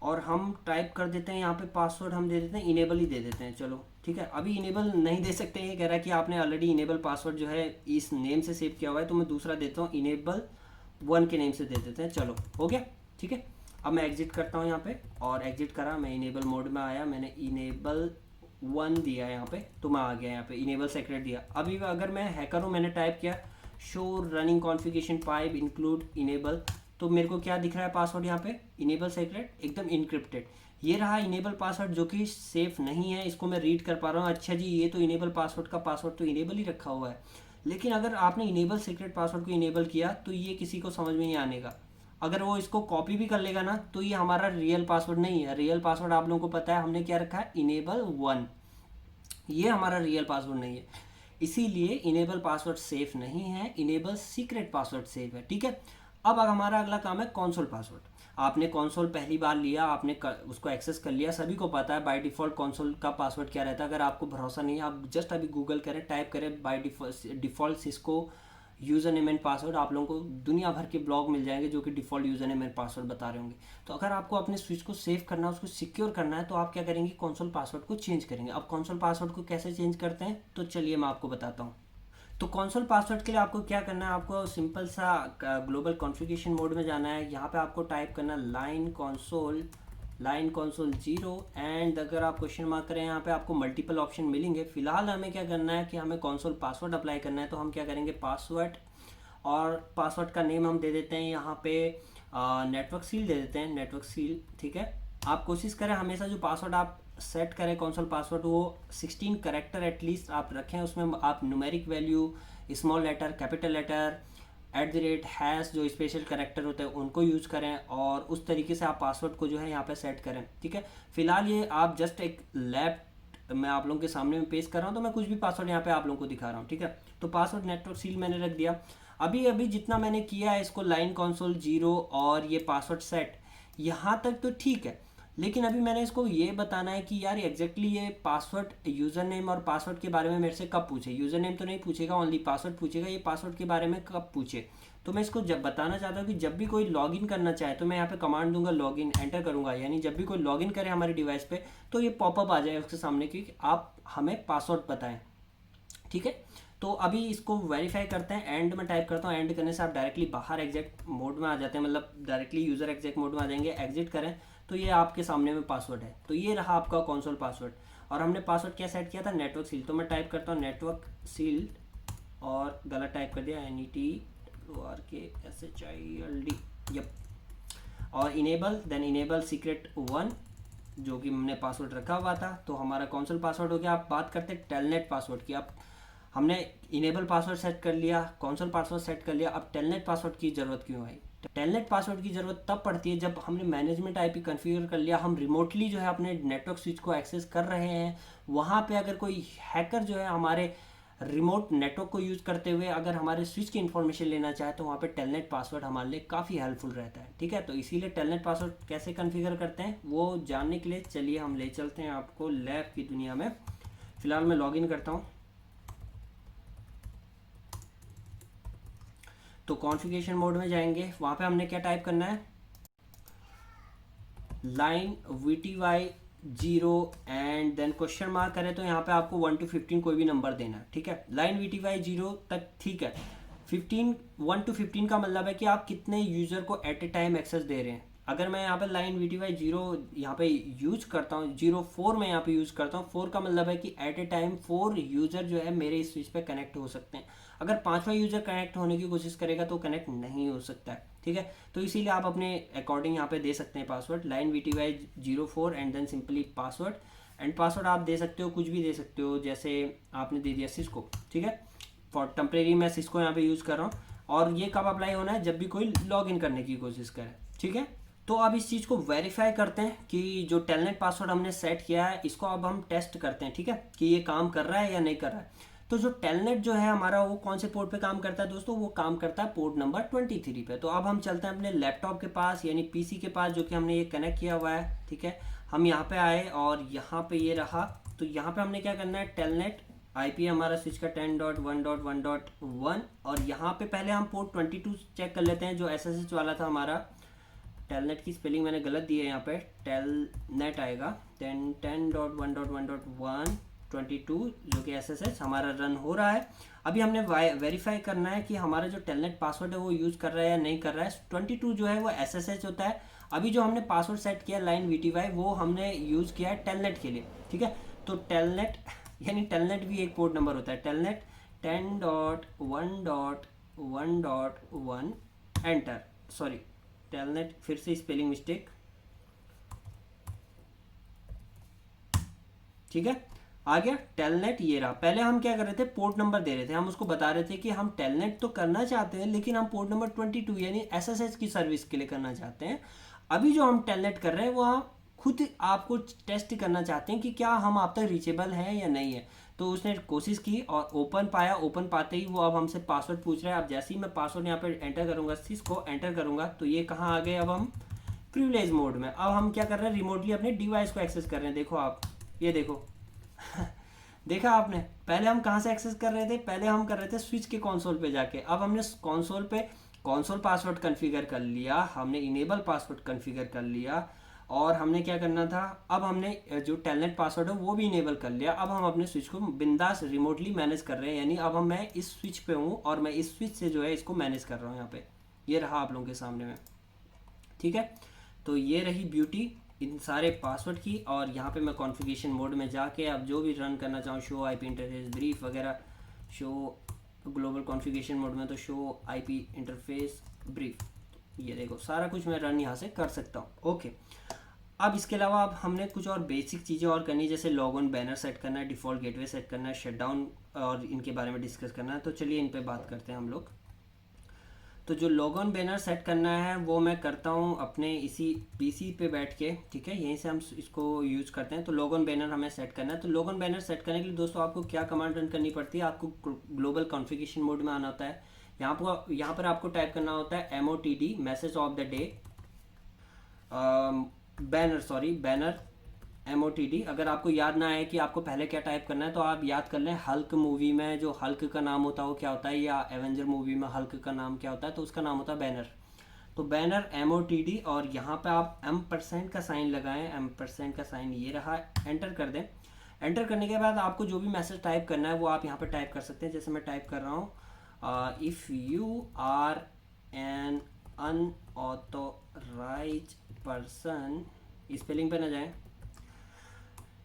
और हम टाइप कर देते हैं यहाँ पे पासवर्ड हम दे देते हैं इनेबल ही दे देते हैं, चलो ठीक है। अभी इनेबल नहीं दे सकते, ये कह रहा है कि आपने ऑलरेडी इनेबल पासवर्ड जो है इस नेम से सेव किया हुआ है, तो मैं दूसरा देता हूँ इनेबल 1 के नेम से दे देते हैं, चलो हो गया, ठीक है। अब मैं एग्जिट करता हूँ यहाँ पे, और एग्जिट करा, मैं इनेबल मोड में आया, मैंने इनेबल 1 दिया यहाँ पे, तो मैं आ गया यहाँ पे इनेबल सेक्रेट दिया। अभी अगर मैं हैकर हूँ, मैंने टाइप किया show running configuration pipe include enable, तो मेरे को क्या दिख रहा है पासवर्ड यहाँ पे, इनेबल सेक्रेट एकदम इनक्रिप्टेड। ये रहा इनेबल पासवर्ड जो कि सेफ नहीं है, इसको मैं रीड कर पा रहा हूँ, अच्छा जी ये तो इनेबल पासवर्ड का पासवर्ड तो इनेबल ही रखा हुआ है। लेकिन अगर आपने इनेबल सीक्रेट पासवर्ड को इनेबल किया तो ये किसी को समझ में नहीं आने का। अगर वो इसको कॉपी भी कर लेगा ना, तो ये हमारा रियल पासवर्ड नहीं है। रियल पासवर्ड आप लोगों को पता है हमने क्या रखा है, इनेबल 1, ये हमारा रियल पासवर्ड नहीं है। इसीलिए इनेबल पासवर्ड सेफ नहीं है, इनेबल सीक्रेट पासवर्ड सेफ है, ठीक है। अब हमारा अगला काम है कंसोल पासवर्ड। आपने कंसोल पहली बार लिया, आपने उसको एक्सेस कर लिया, सभी को पता है बाय डिफ़ॉल्ट कंसोल का पासवर्ड क्या रहता है। अगर आपको भरोसा नहीं है, आप जस्ट अभी गूगल करें, टाइप करें by default Cisco user name and password, आप लोगों को दुनिया भर के ब्लॉग मिल जाएंगे जो कि default user name and password बता रहे होंगे। तो अगर आपको अपने स्विच को सेव करना है, उसको सिक्योर करना है, तो आप क्या करेंगे, कंसोल पासवर्ड को चेंज करेंगे। अब कंसोल पासवर्ड को कैसे चेंज करते हैं, तो चलिए मैं आपको बताता हूँ। तो कंसोल पासवर्ड के लिए आपको क्या करना है, आपको सिंपल सा ग्लोबल कॉन्फ़िगरेशन मोड में जाना है। यहाँ पे आपको टाइप करना लाइन कंसोल 0 एंड अगर आप क्वेश्चन मार्क करें, यहाँ पे आपको मल्टीपल ऑप्शन मिलेंगे। फिलहाल हमें क्या करना है कि हमें कंसोल पासवर्ड अप्लाई करना है। तो हम क्या करेंगे, पासवर्ड, और पासवर्ड का नेम हम दे देते हैं यहाँ पे नेटवर्क सील दे देते हैं, नेटवर्क सील। ठीक है, आप कोशिश करें हमेशा जो पासवर्ड आप सेट करें कंसोल पासवर्ड, वो 16 करेक्टर एटलीस्ट आप रखें। उसमें आप numeric value, small letter, capital letter, @ जो स्पेशल करेक्टर होते हैं उनको यूज़ करें, और उस तरीके से आप पासवर्ड को जो है यहाँ पे सेट करें। ठीक है, फिलहाल ये आप जस्ट एक लैब मैं आप लोगों के सामने में पेश कर रहा हूँ, तो मैं कुछ भी पासवर्ड यहाँ पे आप लोगों को दिखा रहा हूँ। ठीक है, तो पासवर्ड नेटवर्क सील मैंने रख दिया। अभी जितना मैंने किया है इसको, लाइन कंसोल 0 और ये पासवर्ड सेट, यहाँ तक तो ठीक है। लेकिन अभी मैंने इसको ये बताना है कि यार एग्जैक्टली ये पासवर्ड, यूज़र नेम और पासवर्ड के बारे में मेरे से कब पूछे। यूज़र नेम तो नहीं पूछेगा, ओनली पासवर्ड पूछेगा। ये पासवर्ड के बारे में कब पूछे, तो मैं इसको जब बताना चाहता हूँ कि जब भी कोई लॉगिन करना चाहे तो मैं यहाँ पे कमांड दूंगा, लॉगिन एंटर करूँगा, यानी जब भी कोई लॉगिन करे हमारे डिवाइस पे तो ये पॉपअप आ जाए उसके सामने कि आप हमें पासवर्ड बताएं। ठीक है, तो अभी इसको वेरीफाई करते हैं। एंड में टाइप करता हूँ, एंड करने से आप डायरेक्टली बाहर एग्जैक्ट मोड में आ जाते हैं, मतलब डायरेक्टली यूज़र एग्जैक्ट मोड में आ जाएंगे। एग्जिट करें तो ये आपके सामने में पासवर्ड है। तो ये रहा आपका कंसोल पासवर्ड, और हमने पासवर्ड क्या सेट किया था, नेटवर्क सील। तो मैं टाइप करता हूँ नेटवर्क सील, और गलत टाइप कर दिया, NETWORKSHILD, यप, और इनेबल, देन इनेबल सीक्रेट 1 जो कि हमने पासवर्ड रखा हुआ था। तो हमारा कंसोल पासवर्ड हो गया। आप बात करते हैं टेलनेट पासवर्ड की। अब हमने इनेबल पासवर्ड सेट कर लिया, कंसोल पासवर्ड सेट कर लिया, अब टेलनेट पासवर्ड की ज़रूरत क्यों आई। टेलनेट पासवर्ड की ज़रूरत तब पड़ती है जब हमने मैनेजमेंट आईपी कॉन्फ़िगर कर लिया, हम रिमोटली जो है अपने नेटवर्क स्विच को एक्सेस कर रहे हैं। वहाँ पे अगर कोई हैकर जो है हमारे रिमोट नेटवर्क को यूज़ करते हुए अगर हमारे स्विच की इन्फॉर्मेशन लेना चाहे, तो वहाँ पे टेलनेट पासवर्ड हमारे लिए काफ़ी हेल्पफुल रहता है। ठीक है, तो इसीलिए टेलनेट पासवर्ड कैसे कॉन्फ़िगर करते हैं वो जानने के लिए चलिए हम ले चलते हैं आपको लैब की दुनिया में। फ़िलहाल मैं लॉगिन करता हूँ। तो कॉन्फ़िगरेशन मोड में जाएंगे, वहाँ पे हमने क्या टाइप करना है, line VTY 0 and then question mark करें तो यहाँ पे आपको 1 to 15 कोई भी नंबर देना है। ठीक है, लाइन VTY 0 तक ठीक है। 1 to 15 का मतलब है कि आप कितने यूज़र को एट ए टाइम एक्सेस दे रहे हैं। अगर मैं यहाँ पे लाइन VTY 0 यहाँ पे यूज करता हूँ, 04 मैं यहाँ पे यूज़ करता हूँ, 4 का मतलब है कि एट ए टाइम 4 यूज़र जो है मेरे इस स्विच पे कनेक्ट हो सकते हैं। अगर 5वां यूज़र कनेक्ट होने की कोशिश करेगा तो कनेक्ट नहीं हो सकता है। ठीक है, तो इसीलिए आप अपने अकॉर्डिंग यहाँ पे दे सकते हैं password, line VTY 04 and then simply password. And password आप दे सकते हो, कुछ भी दे सकते हो, जैसे आपने दे दिया सिस्को। ठीक है, फॉर टेम्परेरी मैं सिस्को यहाँ पे यूज़ कर रहा हूँ, और ये कब अप्लाई होना है, जब भी कोई लॉग इन करने की कोशिश करे। ठीक है, तो अब इस चीज़ को वेरीफाई करते हैं कि जो टेलनेट पासवर्ड हमने सेट किया है इसको अब हम टेस्ट करते हैं। ठीक है, कि ये काम कर रहा है या नहीं कर रहा है। तो जो टेलनेट जो है हमारा वो कौन से पोर्ट पे काम करता है दोस्तों, वो काम करता है पोर्ट नंबर 23 पे। तो अब हम चलते हैं अपने लैपटॉप के पास, यानी पीसी के पास, जो कि हमने ये कनेक्ट किया हुआ है। ठीक है, हम यहाँ पे आए और यहाँ पे ये रहा। तो यहाँ पे हमने क्या करना है, टेलनेट IP हमारा स्विच का 10.1.1.1, और यहाँ पे पहले हम पोर्ट 22 चेक कर लेते हैं जो SSH वाला था हमारा। टेलनेट की स्पेलिंग मैंने गलत दी है, यहाँ पे टेलनेट आएगा 10.1.1.1.22 जो कि SSH हमारा रन हो रहा है। अभी हमने वेरीफाई करना है कि हमारा जो टेलनेट पासवर्ड है वो यूज़ कर रहा है या नहीं कर रहा है। 22 जो है वो SSH होता है। अभी जो हमने पासवर्ड सेट किया लाइन VTY वो हमने यूज़ किया है टेलनेट के लिए। ठीक है, तो टेलनेट यानी टेलनेट भी एक पोर्ट नंबर होता है। टेलनेट 10.1.1.1 एंटर, सॉरी टेलनेट, फिर से स्पेलिंग मिस्टेक। ठीक है, आ गया टेलनेट, ये रहा। पहले हम क्या कर रहे थे, पोर्ट नंबर दे रहे थे, हम उसको बता रहे थे कि हम टेलनेट तो करना चाहते हैं लेकिन हम पोर्ट नंबर 22 यानी SSH की सर्विस के लिए करना चाहते हैं। अभी जो हम टेलनेट कर रहे हैं वो हम खुद आपको टेस्ट करना चाहते हैं कि क्या हम आप तक रीचेबल हैं या नहीं है। तो उसने कोशिश की और ओपन पाया, ओपन पाते ही वो अब हमसे पासवर्ड पूछ रहा है। अब जैसे ही मैं पासवर्ड यहाँ पे एंटर करूँगा, सिस्को एंटर करूँगा, तो ये कहाँ आ गए, अब हम प्रिविलेज मोड में। अब हम क्या कर रहे हैं, रिमोटली अपने डिवाइस को एक्सेस कर रहे हैं। देखो आप, ये देखो देखा आपने, पहले हम कहाँ से एक्सेस कर रहे थे, पहले हम कर रहे थे स्विच के कंसोल पे जाके। अब हमने कंसोल पासवर्ड कॉन्फ़िगर कर लिया, हमने इनेबल पासवर्ड कॉन्फ़िगर कर लिया, और हमने क्या करना था, अब हमने जो टेलनेट पासवर्ड है वो भी इनेबल कर लिया। अब हम अपने स्विच को बिंदास रिमोटली मैनेज कर रहे हैं, यानी अब मैं इस स्विच पे हूँ और मैं इस स्विच से जो है इसको मैनेज कर रहा हूँ। यहाँ पे ये रहा आप लोगों के सामने में, ठीक है। तो ये रही ब्यूटी इन सारे पासवर्ड की। और यहाँ पे मैं कॉन्फ़िगरेशन मोड में जाके अब जो भी रन करना चाहूँ, शो आईपी इंटरफेस ब्रीफ वगैरह, शो ग्लोबल कॉन्फ़िगरेशन मोड में तो शो आईपी इंटरफेस ब्रीफ, ये देखो सारा कुछ मैं रन यहाँ से कर सकता हूँ। ओके, अब इसके अलावा अब हमने कुछ और बेसिक चीज़ें और करनी है, जैसे लॉग ऑन बैनर सेट करना है, डिफ़ॉल्ट गेटवे सेट करना है, शटडाउन, और इनके बारे में डिस्कस करना है। तो चलिए इन पे बात करते हैं हम लोग। तो जो लॉग ऑन बैनर सेट करना है वो मैं करता हूँ अपने इसी पीसी पे बैठ के, ठीक है, यहीं से हम इसको यूज़ करते हैं। तो लॉग ऑन बैनर हमें सेट करना है। तो लॉग ऑन बैनर सेट करने के लिए दोस्तों आपको क्या कमांड रन करनी पड़ती है, आपको ग्लोबल कॉन्फ़िगरेशन मोड में आना होता है। यहाँ पर आपको टाइप करना होता है MOTD, message of the day, banner MOTD। अगर आपको याद ना आए कि आपको पहले क्या टाइप करना है तो आप याद कर लें, हल्क मूवी में जो हल्क का नाम होता है वो क्या होता है, या एवेंजर मूवी में हल्क का नाम क्या होता है, तो उसका नाम होता है बैनर। तो बैनर MOTD, और यहाँ पे आप M% का साइन लगाएं, M% का साइन ये रहा, एंटर कर दें। एंटर करने के बाद आपको जो भी मैसेज टाइप करना है वो आप यहाँ पे टाइप कर सकते हैं। जैसे मैं टाइप कर रहा हूँ, if you are an unauthorise person, spelling पे ना जाएं,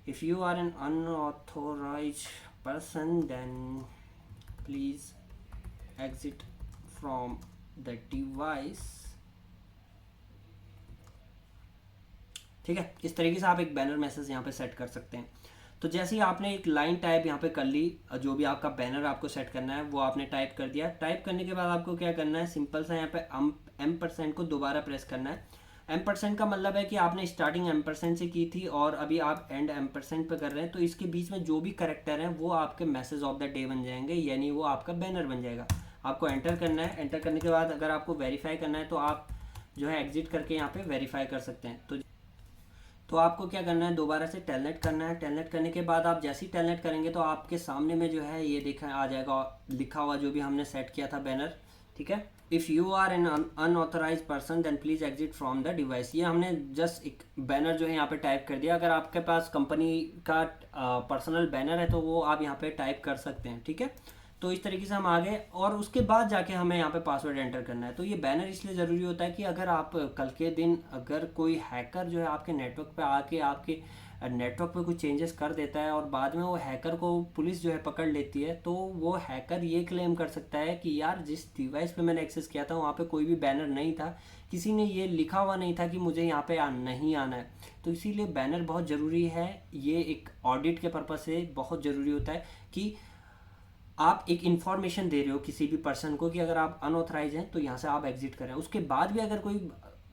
if you are an unauthorized person then please exit from the device, ठीक है। इस तरीके से आप एक बैनर मैसेज यहाँ पे सेट कर सकते हैं। तो जैसे ही आपने एक लाइन टाइप यहाँ पे कर ली, जो भी आपका बैनर आपको सेट करना है वो आपने टाइप कर दिया। टाइप करने के बाद आपको क्या करना है, सिंपल सा यहाँ पे M% को दोबारा प्रेस करना है। M% का मतलब है कि आपने स्टार्टिंग M% से की थी और अभी आप एंड M% पे कर रहे हैं, तो इसके बीच में जो भी करेक्टर हैं वो आपके मैसेज ऑफ द डे बन जाएंगे, यानी वो आपका बैनर बन जाएगा। आपको एंटर करना है। एंटर करने के बाद अगर आपको वेरीफाई करना है तो आप जो है एग्जिट करके यहाँ पे वेरीफाई कर सकते हैं। तो आपको क्या करना है, दोबारा से टेलनेट करना है। टेलनेट करने के बाद आप जैसे ही टेलनेट करेंगे तो आपके सामने में जो है ये देखा आ जाएगा लिखा हुआ जो भी हमने सेट किया था बैनर, ठीक है। If you are an unauthorise person then please exit from the device, ये हमने जस्ट एक बैनर जो है यहाँ पे टाइप कर दिया। अगर आपके पास कंपनी का पर्सनल बैनर है तो वो आप यहाँ पे टाइप कर सकते हैं, ठीक है। तो इस तरीके से हम आ गए और उसके बाद जाके हमें यहाँ पे पासवर्ड एंटर करना है। तो ये बैनर इसलिए ज़रूरी होता है कि अगर आप कल के दिन अगर कोई हैकर जो है आपके नेटवर्क पे आके आपके नेटवर्क पे कुछ चेंजेस कर देता है और बाद में वो हैकर को पुलिस जो है पकड़ लेती है, तो वो हैकर ये क्लेम कर सकता है कि यार जिस डिवाइस पे मैंने एक्सेस किया था वहाँ पे कोई भी बैनर नहीं था, किसी ने ये लिखा हुआ नहीं था कि मुझे यहाँ पे नहीं आना है। तो इसीलिए बैनर बहुत ज़रूरी है। ये एक ऑडिट के पर्पज़ से बहुत ज़रूरी होता है कि आप एक इन्फॉर्मेशन दे रहे हो किसी भी पर्सन को कि अगर आप अनऑथराइज हैं तो यहाँ से आप एग्जिट करें। उसके बाद भी अगर कोई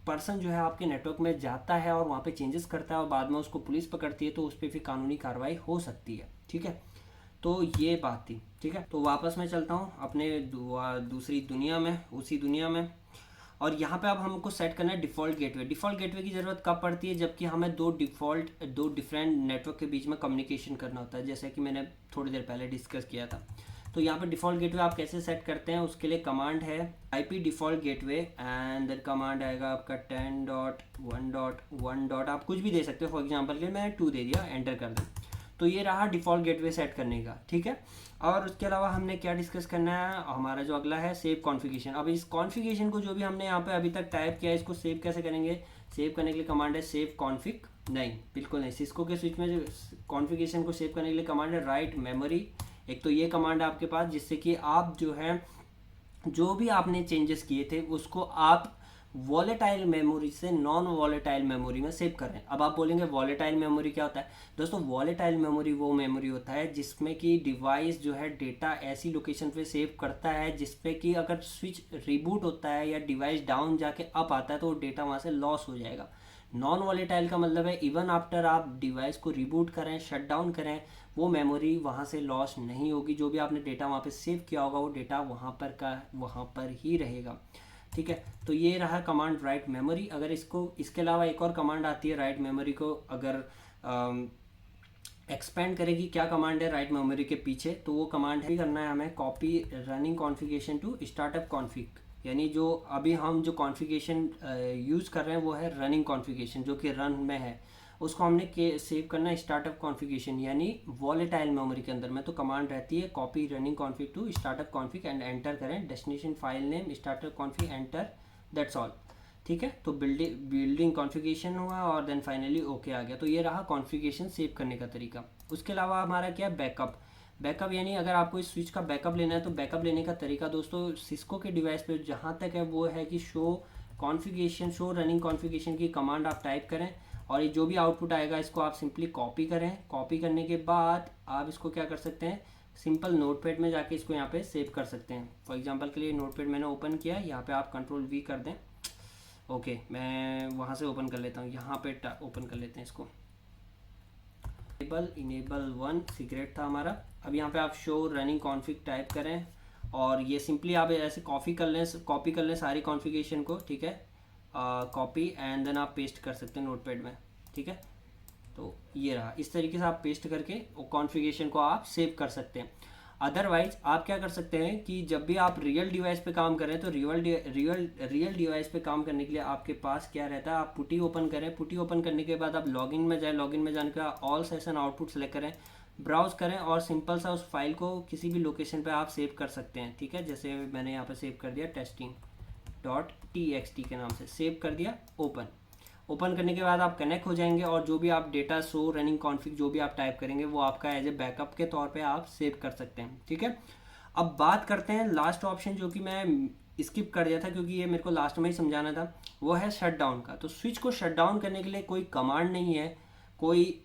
पर्सन जो है आपके नेटवर्क में जाता है और वहाँ पे चेंजेस करता है और बाद में उसको पुलिस पकड़ती है तो उस पर भी कानूनी कार्रवाई हो सकती है, ठीक है। तो ये बात थी, ठीक है। तो वापस मैं चलता हूँ अपने दूसरी दुनिया में, उसी दुनिया में। और यहाँ पे अब हमको सेट करना है डिफ़ॉल्ट गेटवे। डिफ़ॉल्ट गेटवे की ज़रूरत कब पड़ती है, जबकि हमें दो डिफरेंट नेटवर्क के बीच में कम्युनिकेशन करना होता है, जैसे कि मैंने थोड़ी देर पहले डिस्कस किया था। तो यहाँ पे डिफ़ॉल्ट गेटवे आप कैसे सेट करते हैं, उसके लिए कमांड है IP default gateway, and then command आएगा आपका 10.1.1. आप कुछ भी दे सकते हो, फॉर एग्जांपल के मैंने 2 दे दिया, एंटर कर दें। तो ये रहा डिफ़ॉल्ट गेटवे सेट करने का, ठीक है। और उसके अलावा हमने क्या डिस्कस करना है, हमारा जो अगला है सेव कॉन्फ़िगरेशन। अब इस कॉन्फ़िगरेशन को जो भी हमने यहाँ पे अभी तक टाइप किया है इसको सेव कैसे करेंगे। सेव करने के लिए कमांड है सेव कॉन्फ़िग, नहीं बिल्कुल नहीं, सिस्को के स्विच में जो कॉन्फ़िगरेशन को सेव करने के लिए कमांड है राइट मेमोरी। एक तो ये कमांड है आपके पास जिससे कि आप जो है जो भी आपने चेंजेस किए थे उसको आप वॉलेटाइल मेमोरी से नॉन वॉलेटाइल मेमोरी में सेव कर रहे हैं। अब आप बोलेंगे वॉलेटाइल मेमोरी क्या होता है। दोस्तों वॉलेटाइल मेमोरी वो मेमोरी होता है जिसमें कि डिवाइस जो है डेटा ऐसी लोकेशन पे सेव करता है जिसपे कि अगर स्विच रिबूट होता है या डिवाइस डाउन जाके अप आता है तो वो डेटा वहाँ से लॉस हो जाएगा। नॉन वॉलेटाइल का मतलब है इवन आफ्टर आप डिवाइस को रिबूट करें, शट डाउन करें, वो मेमोरी वहाँ से लॉस नहीं होगी। जो भी आपने डेटा वहाँ पे सेव किया होगा वो डेटा वहाँ पर ही रहेगा, ठीक है। तो ये रहा कमांड राइट मेमोरी। अगर इसके अलावा एक और कमांड आती है राइट मेमोरी को अगर एक्सपेंड करेगी क्या कमांड है राइट मेमोरी के पीछे, तो वो कमांड है करना है हमें copy running configuration to startup config, यानी जो अभी हम जो कॉन्फ़िगरेशन यूज़ कर रहे हैं वो है रनिंग कॉन्फ़िगरेशन जो कि रन में है, उसको हमने के सेव करना है स्टार्टअप कॉन्फ़िगरेशन यानी वॉलेटाइल मेमोरी के अंदर में। तो कमांड रहती है copy running config to startup config and enter करें destination file name startup config enter, that's all. ठीक है, तो बिल्डिंग कॉन्फ़िगरेशन हुआ और देन फाइनली ओके आ गया। तो ये रहा कॉन्फ़िगरेशन सेव करने का तरीका। उसके अलावा हमारा क्या है बैकअप। बैकअप यानी अगर आपको इस स्विच का बैकअप लेना है तो बैकअप लेने का तरीका दोस्तों सिस्को के डिवाइस पे जहाँ तक है वो है कि show configuration, show running configuration की कमांड आप टाइप करें और ये जो भी आउटपुट आएगा इसको आप सिंपली कॉपी करें। कॉपी करने के बाद आप इसको क्या कर सकते हैं, सिंपल नोटपैड में जाके इसको यहाँ पे सेव कर सकते हैं। फॉर एग्जांपल के लिए नोटपैड मैंने ओपन किया, यहाँ पे आप कंट्रोल V कर दें। ओके, मैं वहाँ से ओपन कर लेता हूँ, यहाँ पे ओपन कर लेते हैं इसको। इनेबल 1 सीक्रेट था हमारा। अब यहाँ पे आप शो रनिंग कॉन्फ़िग टाइप करें और ये सिंपली आप ऐसे कॉपी कर लें सारी कॉन्फ़िगरेशन को। ठीक है, कॉपी एंड देन आप पेस्ट कर सकते हैं नोटपैड में। ठीक है, तो ये रहा, इस तरीके से आप पेस्ट करके वो कॉन्फ़िगरेशन को आप सेव कर सकते हैं। अदरवाइज आप क्या कर सकते हैं कि जब भी आप रियल डिवाइस पे काम करें तो रियल डिवाइस पे काम करने के लिए आपके पास क्या रहता है, आप पुटी ओपन करें। पुटी ओपन करने के बाद आप लॉगिन में जाएं, लॉगिन में जाने के बाद ऑल सेशन आउटपुट सेलेक्ट करें, ब्राउज करें और सिंपल सा उस फाइल को किसी भी लोकेशन पे आप सेव कर सकते हैं। ठीक है, जैसे मैंने यहाँ पे सेव कर दिया testing.txt के नाम से सेव कर दिया। ओपन करने के बाद आप कनेक्ट हो जाएंगे और जो भी आप डेटा शो रनिंग कॉन्फ़िग जो भी आप टाइप करेंगे वो आपका एज ए बैकअप के तौर पे आप सेव कर सकते हैं। ठीक है, अब बात करते हैं लास्ट ऑप्शन जो कि मैं स्किप कर दिया था क्योंकि ये मेरे को लास्ट में ही समझाना था, वो है शट डाउन का। तो स्विच को शट डाउन करने के लिए कोई कमांड नहीं है, कोई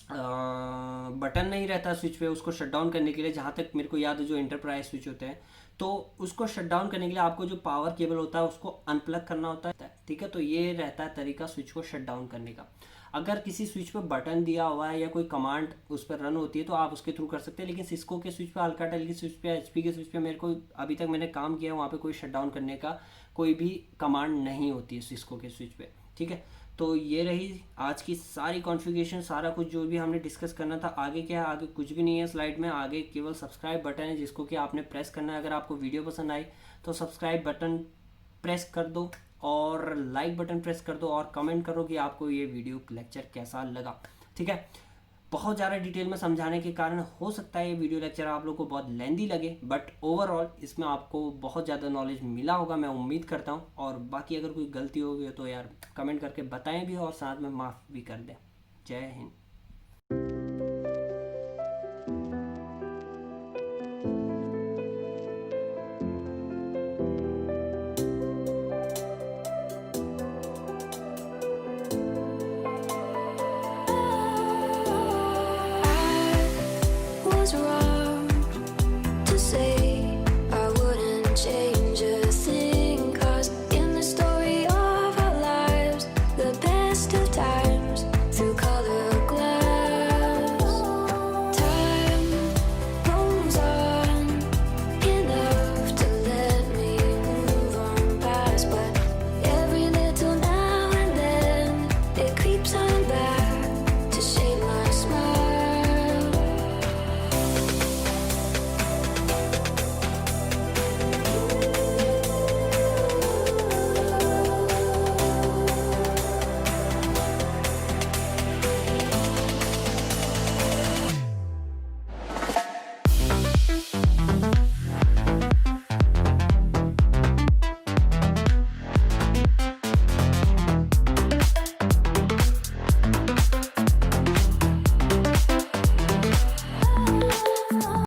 बटन नहीं रहता स्विच पे उसको शट डाउन करने के लिए। जहाँ तक मेरे को याद है जो एंटरप्राइज स्विच होते हैं तो उसको शट डाउन करने के लिए आपको जो पावर केबल होता है उसको अनप्लग करना होता है। ठीक है, तो ये रहता है तरीका स्विच को शट डाउन करने का। अगर किसी स्विच पे बटन दिया हुआ है या कोई कमांड उस पर रन होती है तो आप उसके थ्रू कर सकते हैं, लेकिन सिस्को के स्विच पे, अल्काटेल के स्विच पे, HP के स्विच पे मेरे को अभी तक मैंने काम किया वहाँ पे कोई शट डाउन करने का कोई भी कमांड नहीं होती है सिस्को के स्विच पे। ठीक है, तो ये रही आज की सारी कॉन्फ़िगरेशन, सारा कुछ जो भी हमने डिस्कस करना था। आगे क्या है, आगे कुछ भी नहीं है स्लाइड में, आगे केवल सब्सक्राइब बटन है जिसको कि आपने प्रेस करना है। अगर आपको वीडियो पसंद आई तो सब्सक्राइब बटन प्रेस कर दो और लाइक बटन प्रेस कर दो और कमेंट करो कि आपको ये वीडियो लेक्चर कैसा लगा। ठीक है, बहुत ज़्यादा डिटेल में समझाने के कारण हो सकता है ये वीडियो लेक्चर आप लोग को बहुत लेंदी लगे, बट ओवरऑल इसमें आपको बहुत ज़्यादा नॉलेज मिला होगा मैं उम्मीद करता हूँ। और बाकी अगर कोई गलती होगी तो यार कमेंट करके बताएं भी और साथ में माफ़ भी कर दें। जय हिंद।